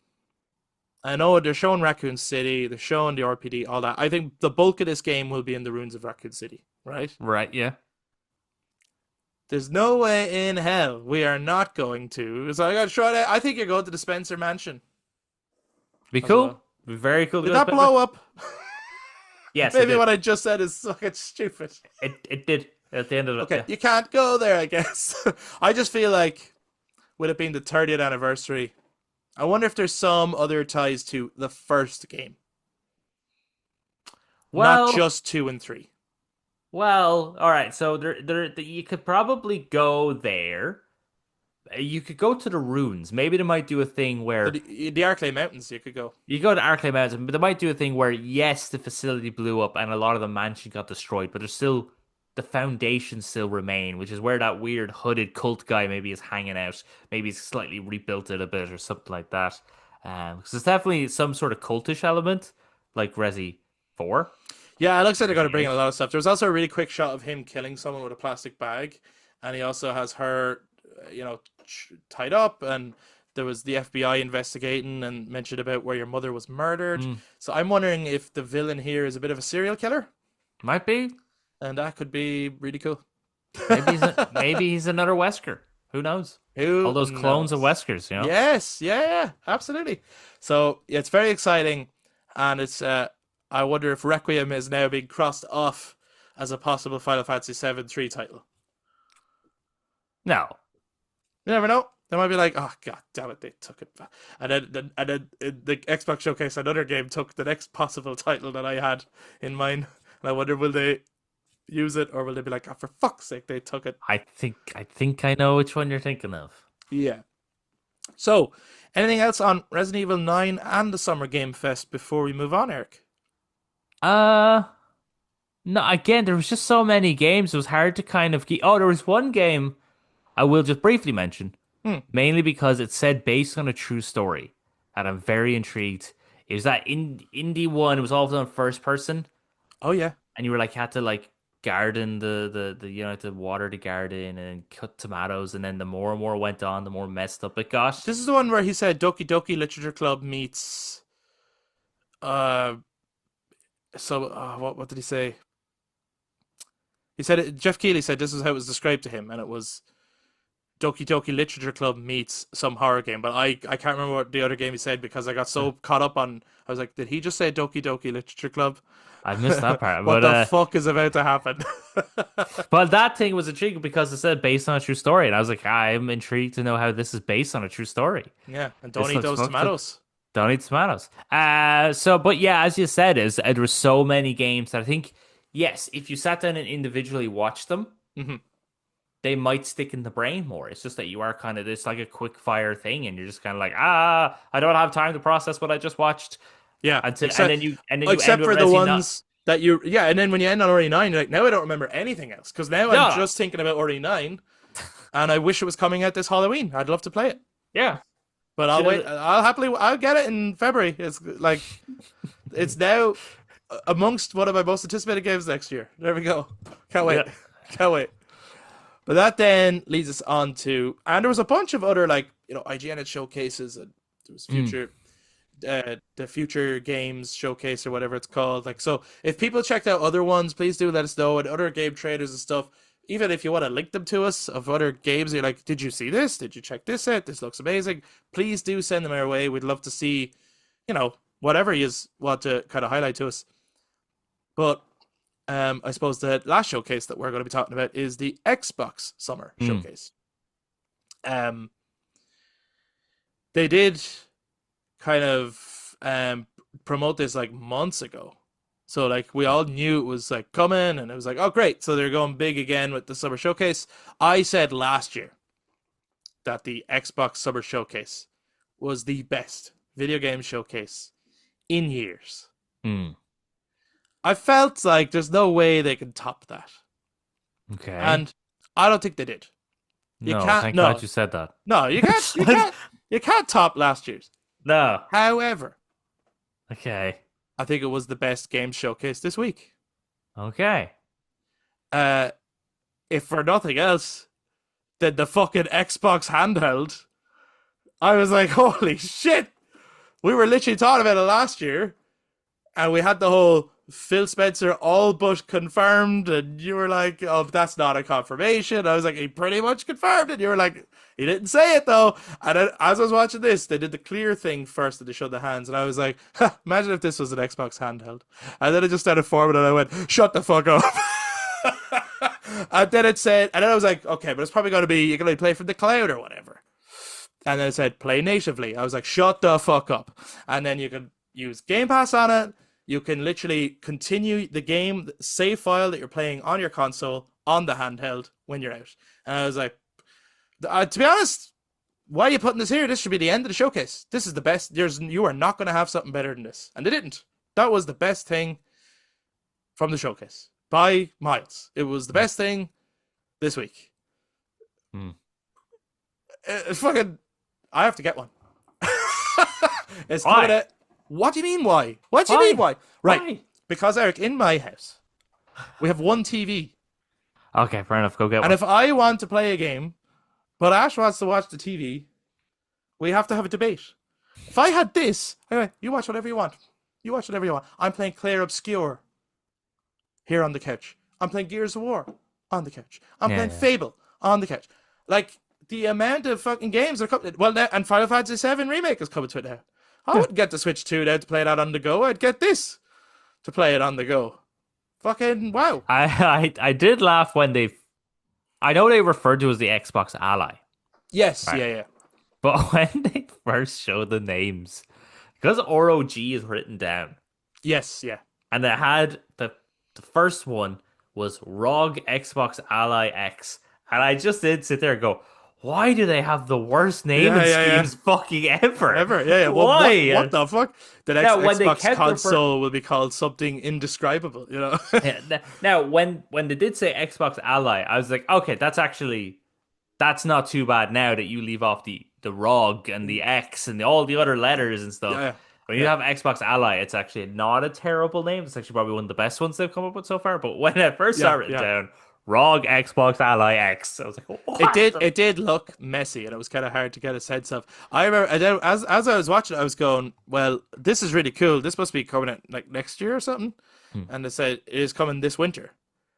I know they're showing Raccoon City, they're showing the RPD, all that. I think the bulk of this game will be in the ruins of Raccoon City, right? Right, yeah. There's no way in hell we are not going to. So I got to throw it out. I think you're going to the Spencer Mansion. Be cool. well. Be very cool. Did that blow up? Yes. Maybe what I just said is fucking stupid. It did at the end of it. Okay, Yeah. you can't go there, I guess. I just feel like, with it being the 30th anniversary, I wonder if there's some other ties to the first game. Well, Not just 2 and 3. Well, all right. So you could probably go there. You could go to the ruins. Maybe they might do a thing So where the Arclay Mountains, you could go. you go to Arclay Mountain, but they might do a thing where yes, the facility blew up and a lot of the mansion got destroyed, but there's still the foundations still remain, which is where that weird hooded cult guy maybe is hanging out. Maybe he's slightly rebuilt it a bit or something like that. Because there's definitely some sort of cultish element, like Resi 4. Yeah, it looks like they're going to Resi bring in 8. a lot of stuff. There was also a really quick shot of him killing someone with a plastic bag, and he also has her, tied up. And there was the FBI investigating and mentioned about where your mother was murdered. Hmm. So I'm wondering if the villain here is a bit of a serial killer, Might be. and that could be really cool. Maybe he's another Wesker. Who knows? All Who those clones of knows? Weskers, you know? Yes, yeah, absolutely. So yeah, it's very exciting, and it's. I wonder if Requiem is now being crossed off as a possible Final Fantasy VII 3 title. No. You never know. They might be like, oh god damn it, they took it back. And then in the Xbox showcase, another game took the next possible title that I had in mind. And I wonder, will they use it, or will they be like, oh, for fuck's sake, they took it. I think I know which one you're thinking of. Yeah. So, anything else on Resident Evil 9 and the Summer Game Fest before we move on, Eric? Uh no, again, there was just so many games. It was hard to kind of there was one game I will just briefly mention, Hmm. mainly because it said based on a true story, and I'm very intrigued. It was that indie one. It was all done first person, Oh yeah. and you were like had to like garden the had to water the garden and cut tomatoes, and then the more and more went on, the more messed up it got. This is the one where he said Doki Doki Literature Club meets uh what did he say? He said Jeff Keighley said this is how it was described to him, and it was Doki Doki Literature Club meets some horror game. But I can't remember what the other game he said because I got so caught up on. I was like, did he just say Doki Doki Literature Club? I missed that part, What but the fuck is about to happen? but that thing was intriguing because it said based on a true story, and I was like, I'm intrigued to know how this is based on a true story. Yeah, and don't This eat looks those fucked up. tomatoes. Don't eat tomatoes. But yeah, as you said, there were so many games that I think, yes, if you sat down and individually watched them, Hmm. they might stick in the brain more. It's just that you are kind of it's like a quick fire thing, and you're just kind of like, I don't have time to process what I just watched. Yeah, And except then you end except with for the Resi not. ones that you yeah, and then when you end on RE9, you're like, now I don't remember anything else because now I'm Yeah, just thinking about RE9, and I wish it was coming out this Halloween. I'd love to play it, yeah. but I'll wait. I'll get it in February. It's like it's now amongst one of my most anticipated games next year. There we go. Can't wait. Yeah. Can't wait. But that then leads us on to, and there was a bunch of other IGN had showcases, and there was the future games showcase or whatever it's called. Like, so if people checked out other ones, please do let us know, and other game traders and stuff. Even if you want to link them to us of other games, you're like, did you see this? Did you check this out? This looks amazing. Please do send them our way. We'd love to see, whatever you want to kind of highlight to us. But I suppose the last showcase that we're going to be talking about is the Xbox Summer Showcase. They did kind of promote this like months ago. So like we all knew it was like coming, and it was like, oh great, so they're going big again with the Summer Showcase. I said last year that the Xbox Summer Showcase was the best video game showcase in years. Mm. I felt like there's no way they can top that. Okay. And I don't think they did. You no, can't thank no. God you said that. No, you can't you can't top last year's. No. However, Okay. I think it was the best game showcase this week. Okay. If for nothing else, then the fucking Xbox handheld. I was like, holy shit. We were literally talking about it last year, and we had the whole Phil Spencer all but confirmed, and you were like, oh, but that's not a confirmation. I was like, he pretty much confirmed it. You were like, he didn't say it though. And then, as I was watching this, they did the clear thing first, and they showed the hands, and I was like, imagine if this was an Xbox handheld. And then it just started forming, and I went, shut the fuck up. And then it said, and then I was like, okay, but it's probably going to be, you're going to play from the cloud or whatever. And then it said, play natively. I was like, shut the fuck up. And then you can use Game Pass on it. You can literally continue the game, the save file that you're playing on your console on the handheld when you're out. And I was like, to be honest, why are you putting this here? This should be the end of the showcase. This is the best. You are not going to have something better than this. And they didn't. That was the best thing from the showcase by miles. It was the best thing this week. Fucking, I have to get one. It's coming out. What do you mean why? What do you mean why? Right. Why? Because, Eric, in my house, we have one TV. Okay, fair enough. Go get one. And if I want to play a game, but Ash wants to watch the TV, we have to have a debate. If I had this, anyway, you watch whatever you want. You watch whatever you want. I'm playing Clair Obscure here on the couch. I'm playing Gears of War on the couch. I'm playing Fable on the couch. Like, the amount of fucking games are coming. Well, now, and Final Fantasy VII Remake is coming to it now. I wouldn't get the Switch 2 now to play that on the go. I'd get this to play it on the go. Fucking wow. I did laugh when I know they referred to as the Xbox Ally. Yes, Right. yeah. But when they first showed the names, because ROG is written down, Yes, yeah. and they had the first one was ROG Xbox Ally X, and I just did sit there and go, why do they have the worst naming schemes fucking ever? Yeah. Why? What the fuck? The next Now, when they Xbox kept console will be called something indescribable, you know? Now, when they did say Xbox Ally, I was like, okay, that's not too bad now that you leave off the ROG and the X and all the other letters and stuff. Yeah. When you have Xbox Ally, it's actually not a terrible name. It's actually probably one of the best ones they've come up with so far. But when I first saw it down, ROG Xbox Ally X, I was like, what? It did look messy, and it was kind of hard to get a sense of. I remember as I was watching it, I was going, well, this is really cool. This must be coming out like next year or something. And they said it is coming this winter.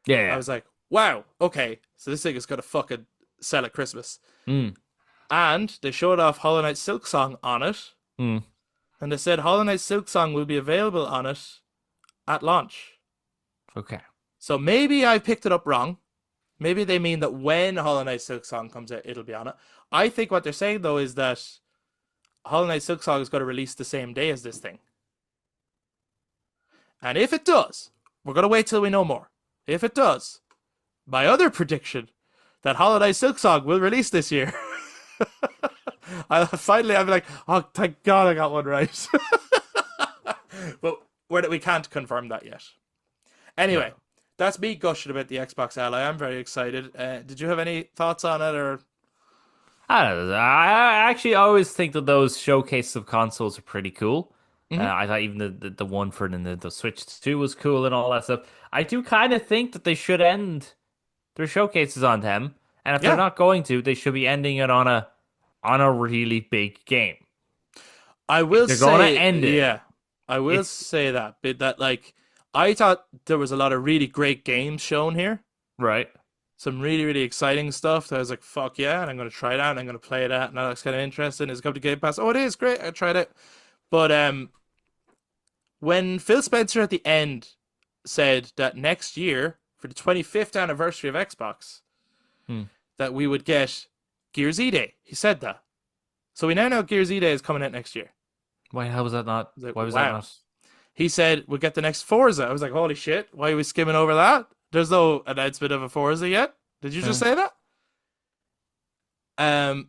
Yeah. I was like, wow, okay, so this thing is gonna fucking sell at Christmas. And they showed off Hollow Knight Silksong on it. And they said Hollow Knight Silksong will be available on it at launch. Okay. So maybe I picked it up wrong. Maybe they mean that when Hollow Knight Silksong comes out, it'll be on it. I think what they're saying, though, is that Hollow Knight Silksong is going to release the same day as this thing. And if it does, we're going to wait till we know more. If it does, my other prediction that Hollow Knight Silksong will release this year. I'll be like, oh, thank God I got one right. But we can't confirm that yet. Anyway, that's me gushing about the Xbox Ally. I'm very excited. Did you have any thoughts on it, or? I don't know. I actually always think that those showcases of consoles are pretty cool. I thought even the one for the Switch 2 was cool and all that stuff. I do kind of think that they should end their showcases on them, and if they're not going to, they should be ending it on a really big game. I will say, they're going to end it. Yeah, I will say that. But that, like, I thought there was a lot of really great games shown here. Right. Some really, really exciting stuff. That I was like, fuck yeah, and I'm going to try it out, and I'm going to play that, and that looks kind of interesting. It's come to Game Pass. Oh, it is great. I tried it. But when Phil Spencer at the end said that next year, for the 25th anniversary of Xbox, that we would get Gears E-Day. He said that. So we now know Gears E-Day is coming out next year. Why? How was that not? Like, why was that not? He said we'll get the next Forza. I was like, holy shit, why are we skimming over that? There's no announcement of a Forza yet. Did you just say that?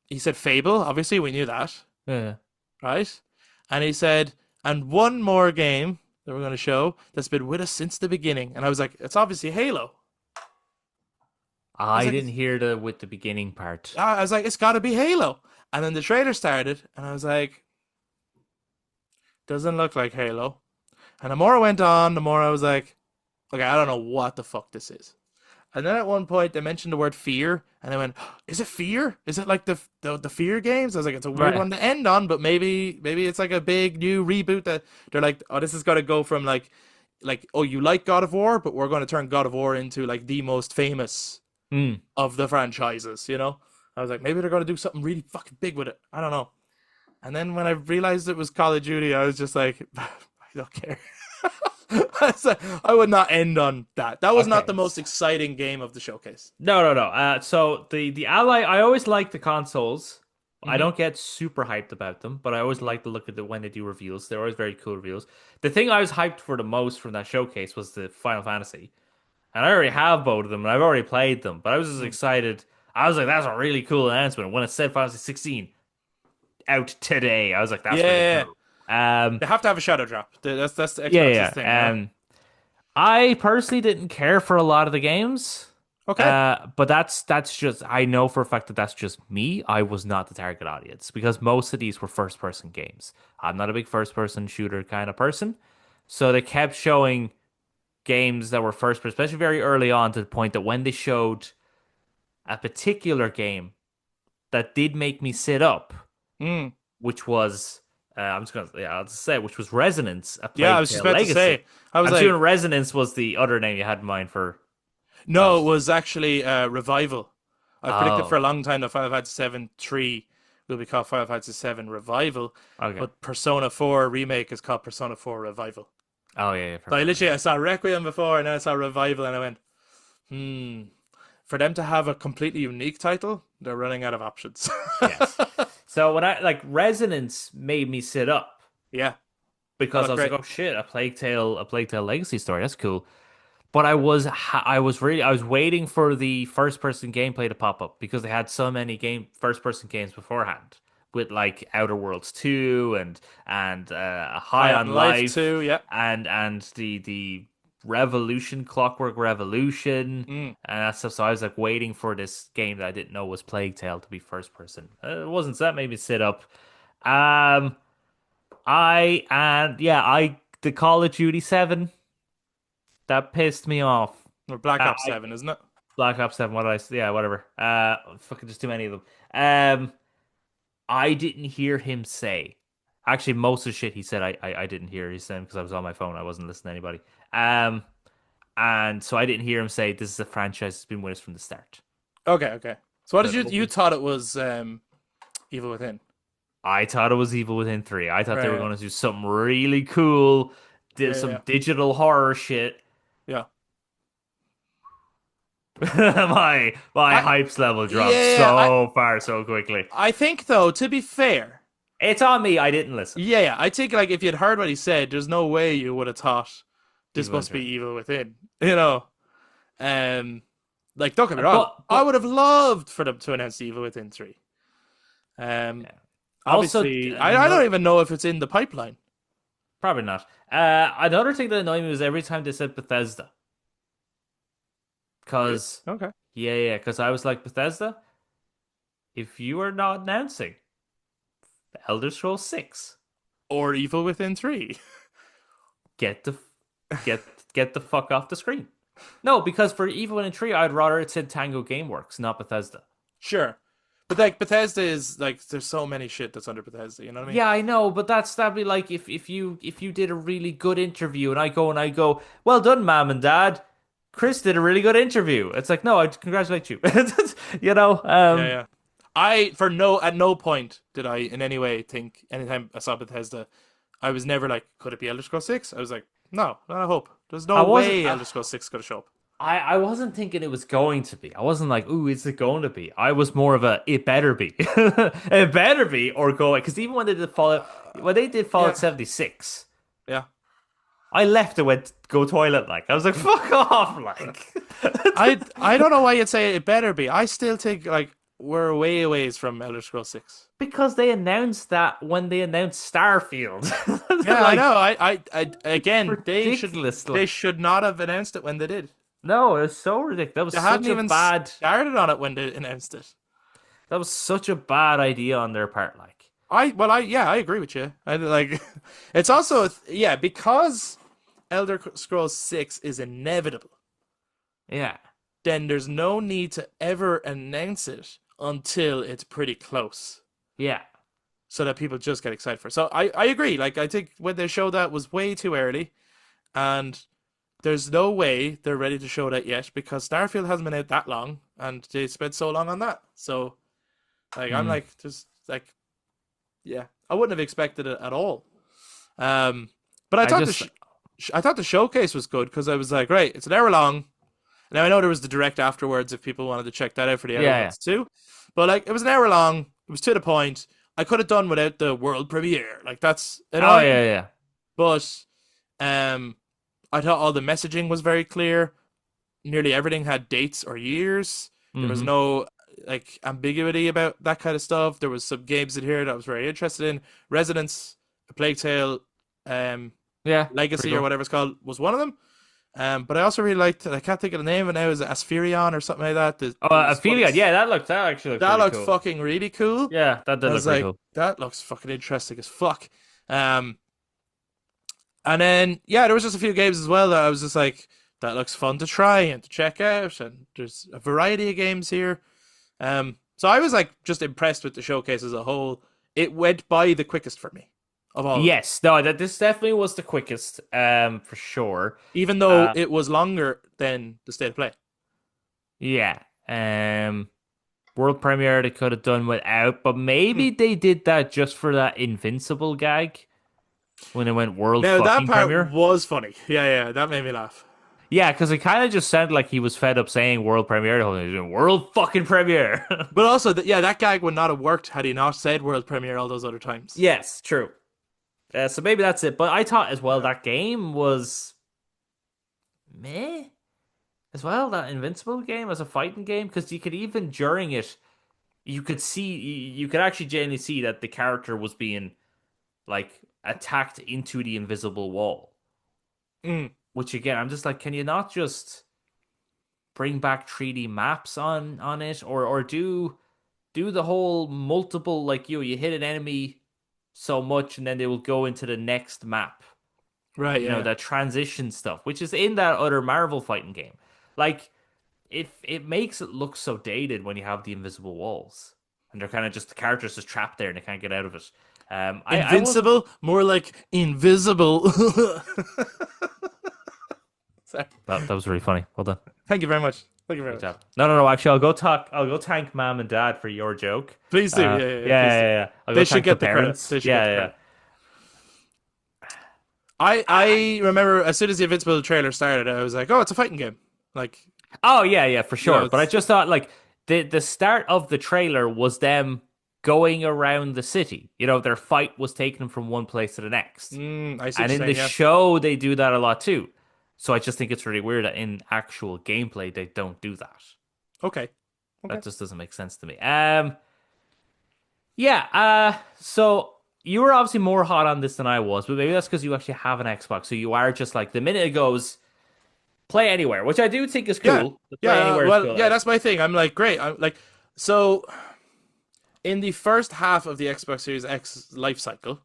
He said Fable. Obviously, we knew that. Yeah. Right? And he said, and one more game that we're going to show that's been with us since the beginning. And I was like, it's obviously Halo. I didn't hear the beginning part. I was like, it's got to be Halo. And then the trailer started, and I was like, doesn't look like Halo. And the more it went on, the more I was like, okay, I don't know what the fuck this is. And then at one point, they mentioned the word fear, and I went, is it fear? Is it like the fear games? I was like, it's a weird one to end on, but maybe it's like a big new reboot that they're like, oh, this is got to go from like, oh, you like God of War, but we're going to turn God of War into like the most famous of the franchises, you know? I was like, maybe they're going to do something really fucking big with it. I don't know. And then when I realized it was Call of Duty, I was just like, I don't care. I would not end on that. That was not the most exciting game of the showcase. No. So the Ally, I always like the consoles. I Hmm. don't get super hyped about them, but I always like to look at when they do reveals. They're always very cool reveals. The thing I was hyped for the most from that showcase was the Final Fantasy. And I already have both of them, and I've already played them, but I was just excited. I was like, that's a really cool announcement. When it said Final Fantasy 16 out today, I was like, Yeah, that's really yeah, yeah. cool. Um, They have to have a shadow drop. That's the yeah, Xbox's yeah. thing, you know. I personally didn't care for a lot of the games. Okay. But that's just I know for a fact that that's just me. I was not the target audience because most of these were first person games. I'm not a big first person shooter kind of person. So they kept showing games that were first person, especially very early on, to the point that when they showed a particular game that did make me sit up, Mm. which was I'm just gonna yeah, I'll just say which was Resonance, a Yeah, I Plague was just Tale about to Legacy. say. I was I'm assuming like, Resonance was the other name you had in mind for no, it oh was actually Revival. I've predicted for oh a long time that Final Fantasy 7 3 will be called Final Fantasy 7 Revival, okay but Persona 4 Remake is called Persona 4 Revival. oh yeah, So I perfect. literally I saw Requiem before and then I saw Revival and I went, hmm. For them to have a completely unique title, they're running out of options. Yes. So when I like Resonance made me sit up Yeah, that because I looked was like, great. oh shit, a Plague Tale Legacy story. That's cool. But I was waiting for the first person gameplay to pop up because they had so many game first person games beforehand with like Outer Worlds 2 and High High on on Life Life too. Yeah. and the Revolution Clockwork Revolution Mm. and that stuff. So I was like waiting for this game that I didn't know was Plague Tale to be first person. It wasn't, so that made me sit up. Um, I and yeah, I the Call of Duty 7 that pissed me off. Or Black Ops I 7, isn't it? Black Ops 7, what did I say? Yeah, whatever. Fucking just too many of them. Um, I didn't hear him say. Actually, most of the shit he said, I didn't hear. He said because I was on my phone. I wasn't listening to anybody. Um, and so I didn't hear him say this is a franchise that's been with us from the start. Okay, okay. So what did That you open. thought it was Evil Within? I thought it was Evil Within 3. I thought they were Right. going to do something really cool, Yeah, did yeah, some yeah. digital horror shit. Yeah. My I hypes level dropped yeah, so far so quickly. I think though, to be fair, It's on me. I didn't listen. yeah, yeah, I think like if you'd heard what he said, there's no way you would have thought this Evil Within must be 3. Evil Within. You know? Um like don't get me wrong, I But would have loved for them to announce Evil Within 3. Um yeah. Also, obviously I don't no, even know if it's in the pipeline. probably not. Another thing that annoyed me was every time they said Bethesda, Really? because Okay. yeah, because I was like Bethesda, if you are not announcing the Elder Scrolls 6, Or Evil Within 3. get the get get the fuck off the screen. No, because for Evil Within 3, I'd rather it said Tango Gameworks, not Bethesda. Sure. But like Bethesda is like there's so many shit that's under Bethesda, you know what I mean? Yeah, I know, but that'd be like if you did a really good interview and I go, well done, mom and dad. Chris did a really good interview. It's like, no, I congratulate you. You know, Yeah, yeah. I for no at no point did I in any way think anytime I saw Bethesda, I was never like, could it be Elder Scrolls 6? I was like, no, not a hope. There's I no wasn't. way Elder Scrolls 6 could show up. I wasn't thinking it was going to be. I wasn't like, ooh, is it going to be? I was more of a, it better be. It better be or go away. Because even when they did Fallout Yeah, 76, yeah. I left and went go toilet. Like I was like, fuck off. Like I don't know why you'd say it better be. I still think like we're way a ways from Elder Scrolls 6. because they announced that when they announced Starfield. Yeah, I Like know. I again, ridiculous. they Like should not have announced it when they did. no, it's so ridiculous. That was They hadn't such a even bad. started on it when they announced it. That was such a bad idea on their part. Like I agree with you. I like it's also yeah, because Elder Scrolls 6 is inevitable. yeah, Then there's no need to ever announce it until it's pretty close. yeah. So that people just get excited for it. So I agree. Like I think when they showed that was way too early and there's no way they're ready to show that yet because Starfield hasn't been out that long and they spent so long on that. So like I'm Hmm. like just like yeah, I wouldn't have expected it at all. But I I thought just I thought the showcase was good because I was like, right, it's an hour long. Now I know there was the direct afterwards if people wanted to check that out for the outer yeah, yeah. ones too. But like it was an hour long. It was to the point. I could have done without the world premiere. Like that's Oh annoying, yeah, yeah. but um, I thought all the messaging was very clear. Nearly everything had dates or years. There was Mm-hmm. no like ambiguity about that kind of stuff. There was some games in here that I was very interested in. Resonance, A Plague Tale, um, Yeah, pretty Legacy or cool. whatever it's called was one of them. But I also really liked. I can't think of the name of it now. Is it Aspherion or something like that? Oh, There was one. Aphelion. Yeah, that actually looks That really looked cool. fucking really cool. Yeah, that I did look was pretty like, cool. that looks fucking interesting as fuck. Um, and then yeah, there was just a few games as well that I was just like, that looks fun to try and to check out. And there's a variety of games here. So I was like just impressed with the showcase as a whole. It went by the quickest for me of all of them, Yes, no, that this definitely was the quickest, for sure. even though Uh, it was longer than the state of play. yeah. World premiere they could have done without, but Hmm. maybe they did that just for that Invincible gag when it went world Now that fucking part premiere. was funny. Yeah, yeah, that made me laugh. Yeah, because it kind of just sounded like he was fed up saying world premiere the whole time. He was doing world fucking premiere. But also, yeah, that gag would not have worked had he not said world premiere all those other times. Yes, true. So maybe that's it. But I thought as well Yeah. that game was meh as well. That Invincible game as a fighting game because you could even during it you could see you could actually genuinely see that the character was being like attacked into the invisible wall. Mm, Which again, I'm just like, can you not just bring back 3D maps on it, or do the whole multiple like you hit an enemy so much and then they will go into the next map. right, You yeah, know, yeah. that transition stuff, which is in that other Marvel fighting game. Like it makes it look so dated when you have the invisible walls and they're kind of just the characters just trapped there and they can't get out of it. I was Invincible, more like invisible. Sorry. that was really funny. Well done. Thank you very much. Thank you very Good much. job. No, no, no. Actually, I'll go talk. I'll go thank mom and dad for your joke. Please do. Yeah, yeah, Yeah, yeah. Please yeah, do. yeah, yeah. I'll go They should thank the get the credit. parents. They should get Yeah, the yeah. credit. I remember as soon as the Invincible trailer started, I was like, oh, it's a fighting game. Like, Oh, yeah, yeah, for you know, sure. But I it's just thought like the start of the trailer was them going around the city. You know, their fight was taking them from one place to the next. I see what And you're in the saying. Yeah. show, they do that a lot too. So I just think it's really weird that in actual gameplay they don't do that. Okay. Okay. That just doesn't make sense to me. Yeah, so you were obviously more hot on this than I was, but maybe that's because you actually have an Xbox. So you are just like the minute it goes play anywhere, which I do think is Yeah. cool. The play Yeah. anywhere is Well, cool. yeah. That's my thing. I'm like, great. I'm like, so in the first half of the Xbox Series X life cycle,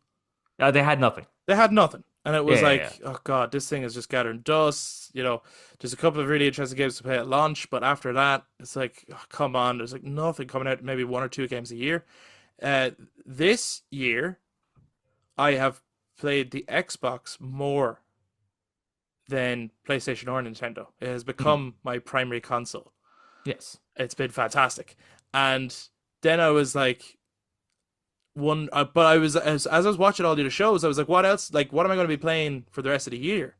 They had nothing. they had nothing. And it Yeah, was yeah, yeah. like, oh god, this thing is just gathering dust. You know, there's a couple of really interesting games to play at launch, but after that, it's like, oh, come on, there's like nothing coming out. Maybe one or two games a year. This year, I have played the Xbox more than PlayStation or Nintendo. It has Mhm. become my primary console. Yes. It's been fantastic, and then I was like, but I was as I was watching all the other shows, I was like, what else? Like, what am I going to be playing for the rest of the year?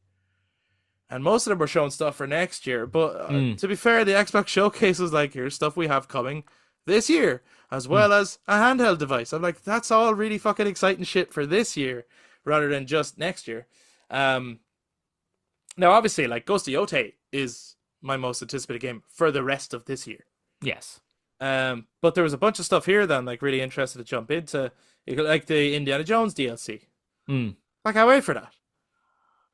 And most of them were showing stuff for next year. But Mm. to be fair, the Xbox showcase was like, here's stuff we have coming this year, as Mm. well as a handheld device. I'm like, that's all really fucking exciting shit for this year, rather than just next year. Um, Now obviously, like Ghost of Yotei is my most anticipated game for the rest of this year. Yes. But there was a bunch of stuff here that I'm like really interested to jump into, like the Indiana Jones DLC. Mm. I can't wait for that.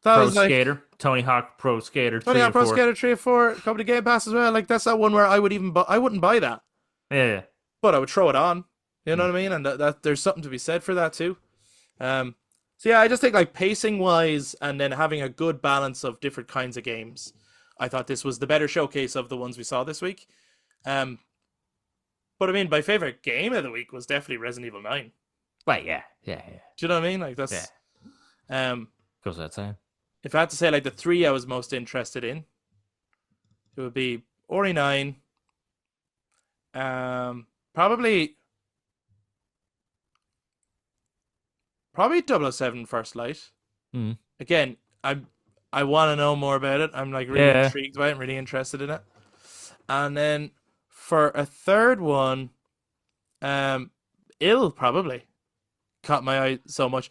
That Pro was like Skater, Tony Hawk Pro Skater Tony 3 Hawk or Pro 4. Skater 3 or 4, coming to Game Pass as well. Like that's not one where I would even I wouldn't buy that, Yeah, yeah. but I would throw it on. You know Mm. what I mean? And that there's something to be said for that too. Um, so yeah, I just think like pacing wise, and then having a good balance of different kinds of games. I thought this was the better showcase of the ones we saw this week. Um, but I mean, my favorite game of the week was definitely Resident Evil 9. Right, yeah. Yeah, yeah. Do you know what I mean? Like Yeah. that's Goes without saying. if I had to say like the three I was most interested in, it would be Ori 9, probably double oh 007 First Light. Mm. Again, I want to know more about it. I'm like really Yeah. intrigued by it. I'm really interested in it. And then for a third one, ill probably caught my eye so much.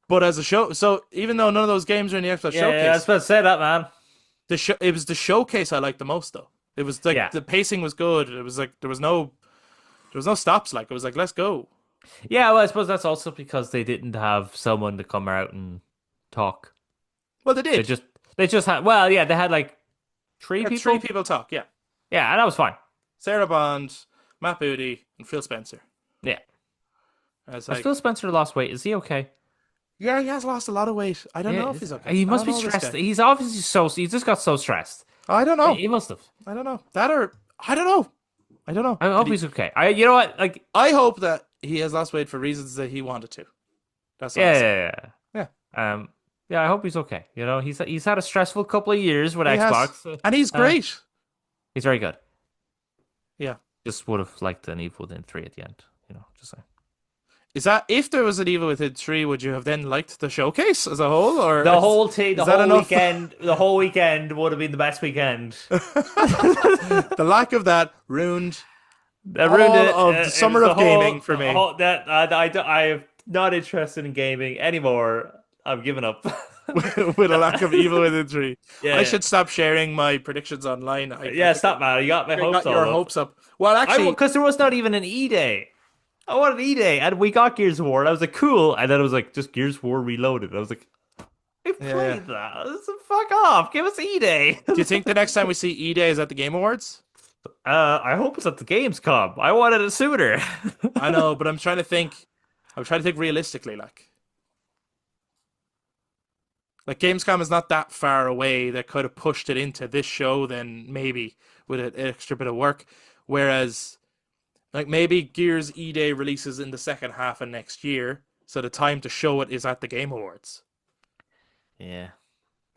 But as a show, so even though none of those games are in the Xbox Yeah, I was showcase, about to say that, man. it was the showcase I liked the most though. It was like Yeah. the pacing was good. It was like there was no stops. Like it was like let's go. Yeah, well, I suppose that's also because they didn't have someone to come out and talk. Well, they They did. just they just had well, yeah, they had like three Had three people. people talk. Yeah, Yeah, and that was fine. Sarah Bond, Matt Booty, and Phil Spencer. Yeah. I was Has like, Phil Spencer lost weight? Is he okay? yeah, he has lost a lot of weight. I don't Yeah, know if he's okay. he I must don't be know this stressed. guy. He's obviously he just got so stressed. I don't know. He must have. I don't know. That or I don't know. I don't know. I hope Did he- he's okay. You know what? Like, I hope that he has lost weight for reasons that he wanted to. That's all I'm yeah, saying. yeah, Yeah. yeah. I hope he's okay. You know, he's had a stressful couple of years with He has. Xbox, And he's great. he's very good. Yeah. Just would have liked an Evil Within 3 at the end. You know, just saying. Is that if there was an Evil Within 3, would you have then liked the showcase as a whole, or The whole thing, is that enough? the whole weekend would have been the best weekend. The lack of that ruined That all ruined it. of the It summer was of gaming for me. That I am not interested in gaming anymore. I've given up. with a lack of Evil Within 3. Yeah, I should stop sharing my predictions online. yeah, stop, man. You got my I hopes got your all up. hopes up. Well, actually, Because there was not even an E-Day. I wanted an E-Day, and we got Gears of War, and I was like, cool. And then it was like, just Gears of War Reloaded. I was like, I played that. So fuck off. Give us E-Day. do you think the next time we see E-Day is at the Game Awards? I hope it's at the Gamescom. I wanted it sooner. I know, but I'm trying to think realistically, like Gamescom is not that far away. That could have pushed it into this show then maybe with an extra bit of work. Whereas like maybe Gears E-Day releases in the second half of next year, so the time to show it is at the Game Awards. Yeah.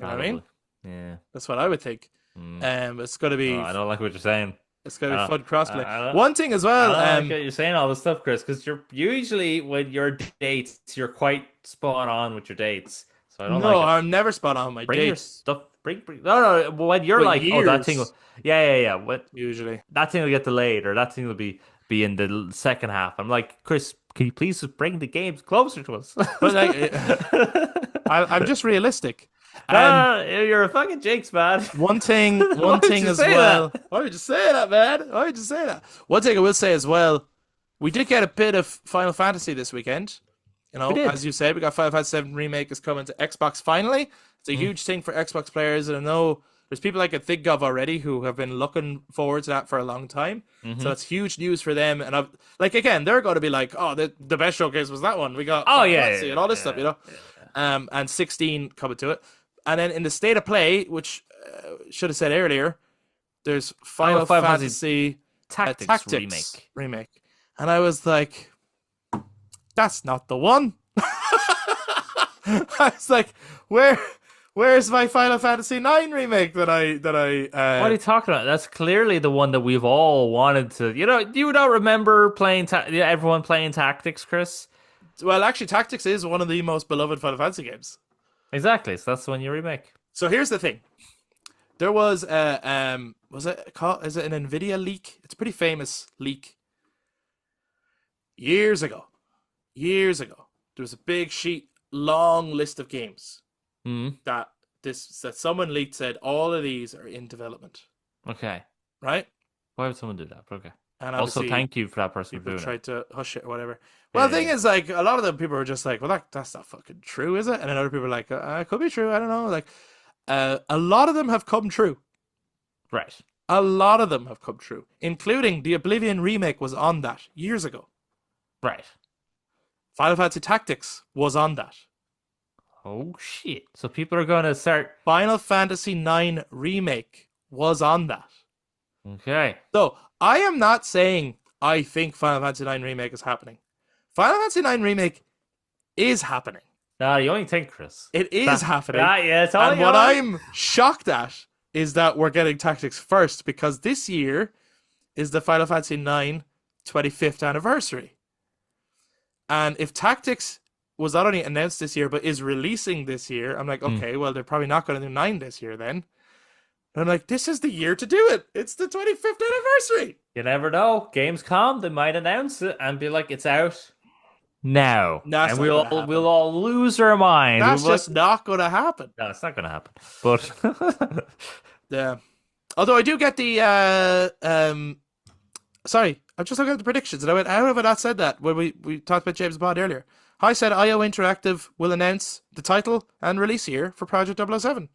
You know what I mean? Yeah. That's what I would think. It's gonna be I don't like what you're saying. it's gonna be fun crossplay. I don't- One thing as well, I don't like you're saying all this stuff, Chris, because you're usually with your dates, you're quite spot on with your dates. So I don't no, like it. I'm never spot on my Bring your dates. stuff. No. When you're With like, oh, that thing. years. Yeah. What Usually, that thing will get delayed, or that thing will be in the second half. I'm like, Chris, can you please just bring the games closer to us? but like, I'm just realistic. You're a fucking jinx, man. One thing would you as say well. that? Why would you say that, man? Why would you say that? One thing I will say as well, we did get a bit of Final Fantasy this weekend. You know, We did. as you said, we got Final Fantasy 7 Remake is coming to Xbox finally. It's a huge thing for Xbox players, and I know there's people I can think of already who have been looking forward to that for a long time. So it's huge news for them. And I've, like again, they're going to be like, oh, the best showcase was that one. We got Oh, Final yeah, Fantasy and all this stuff, you know. And 16 coming to it. And then in the state of play, which should have said earlier, there's Final Fantasy Tactics remake. And I was like, that's not the one. I was like, where's my Final Fantasy 9 remake that I What are you talking about? That's clearly the one that we've all wanted to. You know, you don't remember playing everyone playing Tactics, Chris? well, actually Tactics is one of the most beloved Final Fantasy games. Exactly. So that's the one you remake. So here's the thing. There was is it an Nvidia leak? It's a pretty famous leak. Years ago. There was a big sheet, long list of games that someone leaked said all of these are in development. Okay. Right? Why would someone do that? But okay. And Also, obviously thank you for that person for people doing it. tried to hush it or whatever. Well, the thing is, like, a lot of the people were just like, well, that's not fucking true, is it? And then other people were like, it could be true. I don't know. Like, a lot of them have come true. Right. A lot of them have come true, including the Oblivion remake was on that years ago. Right. Final Fantasy Tactics was on that. Oh, shit. So people are going to start. Final Fantasy 9 remake was on that. Okay. So, I am not saying I think Final Fantasy 9 remake is happening. Final Fantasy 9 remake is happening. No, you only think, Chris. It is happening. Yeah, it's all And what I'm shocked at is that we're getting Tactics first, because this year is the Final Fantasy 9 25th anniversary. And if Tactics was not only announced this year, but is releasing this year, I'm like, okay, well, they're probably not going to do 9 this year then. And I'm like, this is the year to do it. It's the 25th anniversary. You never know. Gamescom, they might announce it and be like, it's out now. That's And not gonna we'll happen. all lose our mind. That's We'll be just like, not going to happen. no, it's not gonna happen. But Yeah. Although I do get the sorry, I'm just looking at the predictions and I went, how have I not said that when we talked about James Bond earlier? I said IO Interactive will announce the title and release year for Project 007.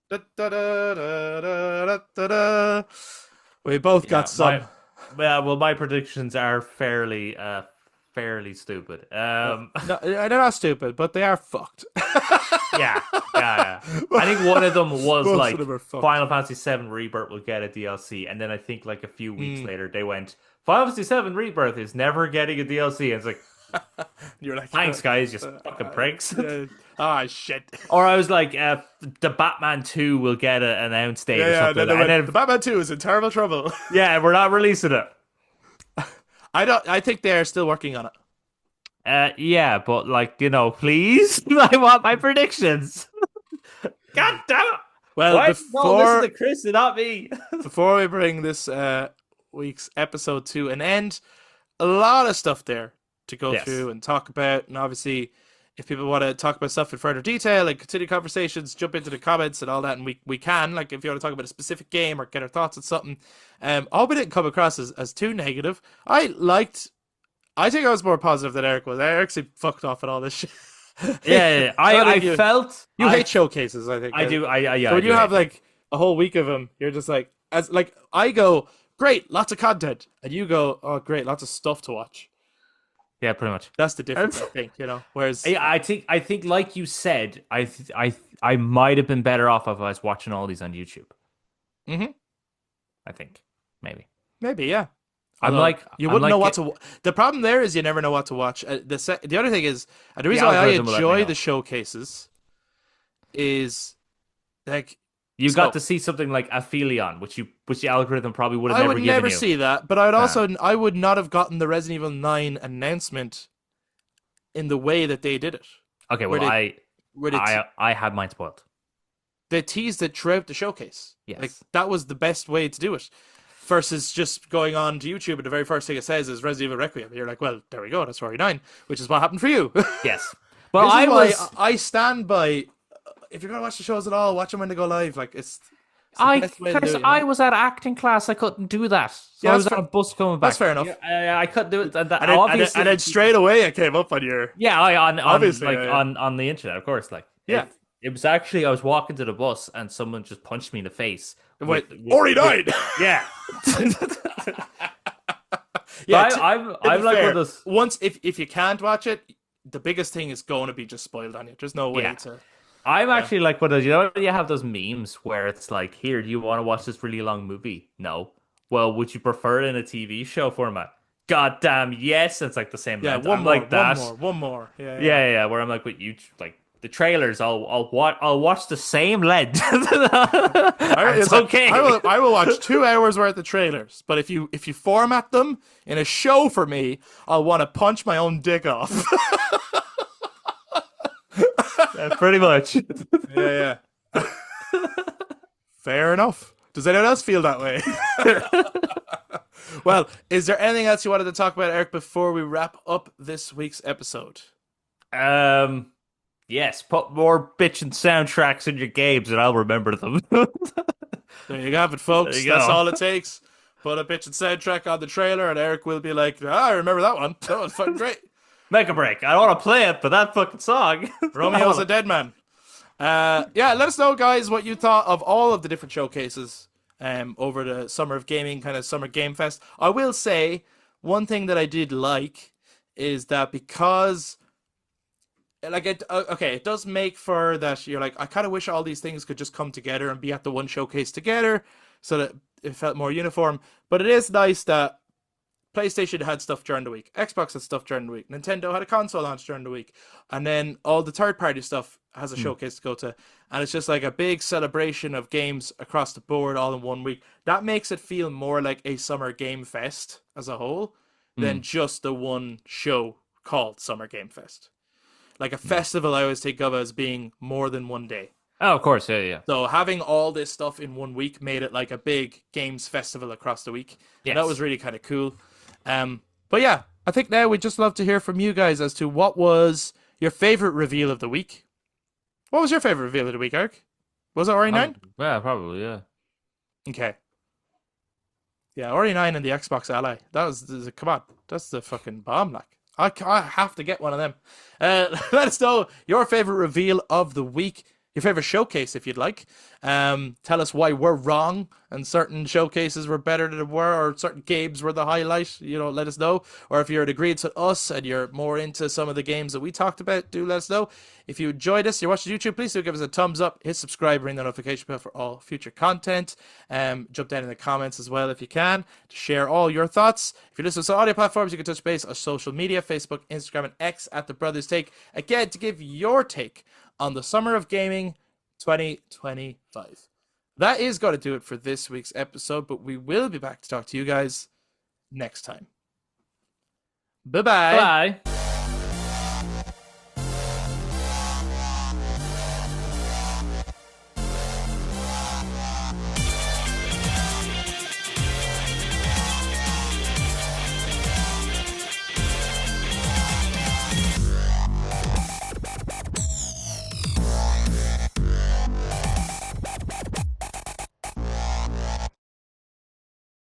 Da, da, da, da, da, da, da. We both yeah, got some. my predictions are fairly stupid. No, they're not stupid, but they are fucked. Yeah, yeah. I think one of them was Most like of them are fucked. Final Fantasy VII Rebirth will get a DLC, and then I think like a few weeks later they went Final Fantasy VII Rebirth is never getting a DLC. And it's like, You're like, thanks guys, you fucking pricks. Ah, shit. Or I was like, the Batman 2 will get an announced date or Yeah, something, then and then the Batman 2 is in terrible trouble. yeah, we're not releasing it. I think they're still working on it. Yeah, but like please, I want my predictions. God damn it! Well, Why no, listen to Chris and not me. before we bring this week's episode to an end, a lot of stuff there to go through and talk about. And obviously, if people want to talk about stuff in further detail and continue conversations, jump into the comments and all that, and we can. Like, if you want to talk about a specific game or get our thoughts on something, I hope it didn't come across as too negative. I think I was more positive than Eric was. Eric actually fucked off at all this shit. Yeah. I felt you hate showcases. I think I do. Yeah. So when you have like a whole week of them, you're just like, as like I go, great, lots of content, and you go, oh great, lots of stuff to watch. Yeah, pretty much. That's the difference, I think. Whereas I think like you said, I might have been better off if I was watching all these on YouTube. Mm-hmm. I think maybe yeah. I'm Although, like you wouldn't I'm know like, what to. The problem there is you never know what to watch. The other thing is, and the reason why I algorithm will let me enjoy know. the showcases is like You got to see something like Aphelion, which the algorithm probably would have I never would given never you. see that, but I would not have gotten the Resident Evil 9 announcement in the way that they did it. Okay, well, where I had mine spoiled. They teased it throughout the showcase. Yes. Like that was the best way to do it. Versus just going on to YouTube and the very first thing it says is Resident Evil Requiem. You're like, well, there we go, that's 49, which is what happened for you. Yes. But I stand by, if you're going to watch the shows at all, watch them when they go live. Like, it's the best way to do it, I was at acting class. I couldn't do that. So Yeah, I was that's on a bus coming back. That's fair enough. Yeah, I couldn't do it. And And then straight away it came up on your... Yeah, Obviously, on the internet, of course. Like, yeah. It was actually, I was walking to the bus and someone just punched me in the face. Wait, already died! Yeah. Yeah, I'm like one of those... Once, if you can't watch it, the biggest thing is going to be just spoiled on you. There's no way to... I'm actually like one of those, you have those memes where it's like, here, do you want to watch this really long movie? No. Well, would you prefer it in a TV show format? God damn, yes. It's like the same. Yeah, one more. Yeah. Where I'm like, with you, like the trailers, I'll watch the same length. It's okay. I will watch 2 hours worth of trailers, but if you format them in a show for me, I'll want to punch my own dick off. Yeah, pretty much. Yeah. Fair enough. Does anyone else feel that way? Well, is there anything else you wanted to talk about, Eric, before we wrap up this week's episode? Yes, put more bitchin' soundtracks in your games and I'll remember them. There you have it, folks. There you That's go. all it takes. Put a bitchin' soundtrack on the trailer and Eric will be like, I remember that one. That was fucking great. Make a break. I don't want to play it, but that fucking song. Romeo's a dead man. Yeah, let us know, guys, what you thought of all of the different showcases over the Summer of Gaming, kind of Summer Game Fest. I will say, one thing that I did like is that because, like, it does make for that you're like, I kind of wish all these things could just come together and be at the one showcase together so that it felt more uniform. But it is nice that PlayStation had stuff during the week, Xbox had stuff during the week, Nintendo had a console launch during the week, and then all the third-party stuff has a showcase to go to, and it's just like a big celebration of games across the board all in 1 week. That makes it feel more like a Summer Game Fest as a whole than just the one show called Summer Game Fest. Like a festival, I always think of as being more than one day. Oh, of course, yeah, yeah. So having all this stuff in one week made it like a big games festival across the week. And that was Yes. really kind of cool. But yeah, I think now we'd just love to hear from you guys as to what was your favorite reveal of the week. What was your favorite reveal of the week, Eric? Was it RE9? Yeah, probably, yeah. Okay. Yeah, RE9 and the Xbox Ally. Come on, that's the fucking bomb. Like, I have to get one of them. Let us know your favorite reveal of the week, your favorite showcase if you'd like. Tell us why we're wrong and certain showcases were better than were, or certain games were the highlight. Let us know. Or if you're agreed to us and you're more into some of the games that we talked about, do let us know. If you enjoyed us, you're watching YouTube, please do give us a thumbs up, hit subscribe, ring the notification bell for all future content. Jump down in the comments as well if you can to share all your thoughts. If you're listening to audio platforms, you can touch base on social media, Facebook, Instagram, and X at The Brothers Take. Again, to give your take on the Summer of Gaming 2025. That is going to do it for this week's episode, but we will be back to talk to you guys next time. Bye-bye. Bye.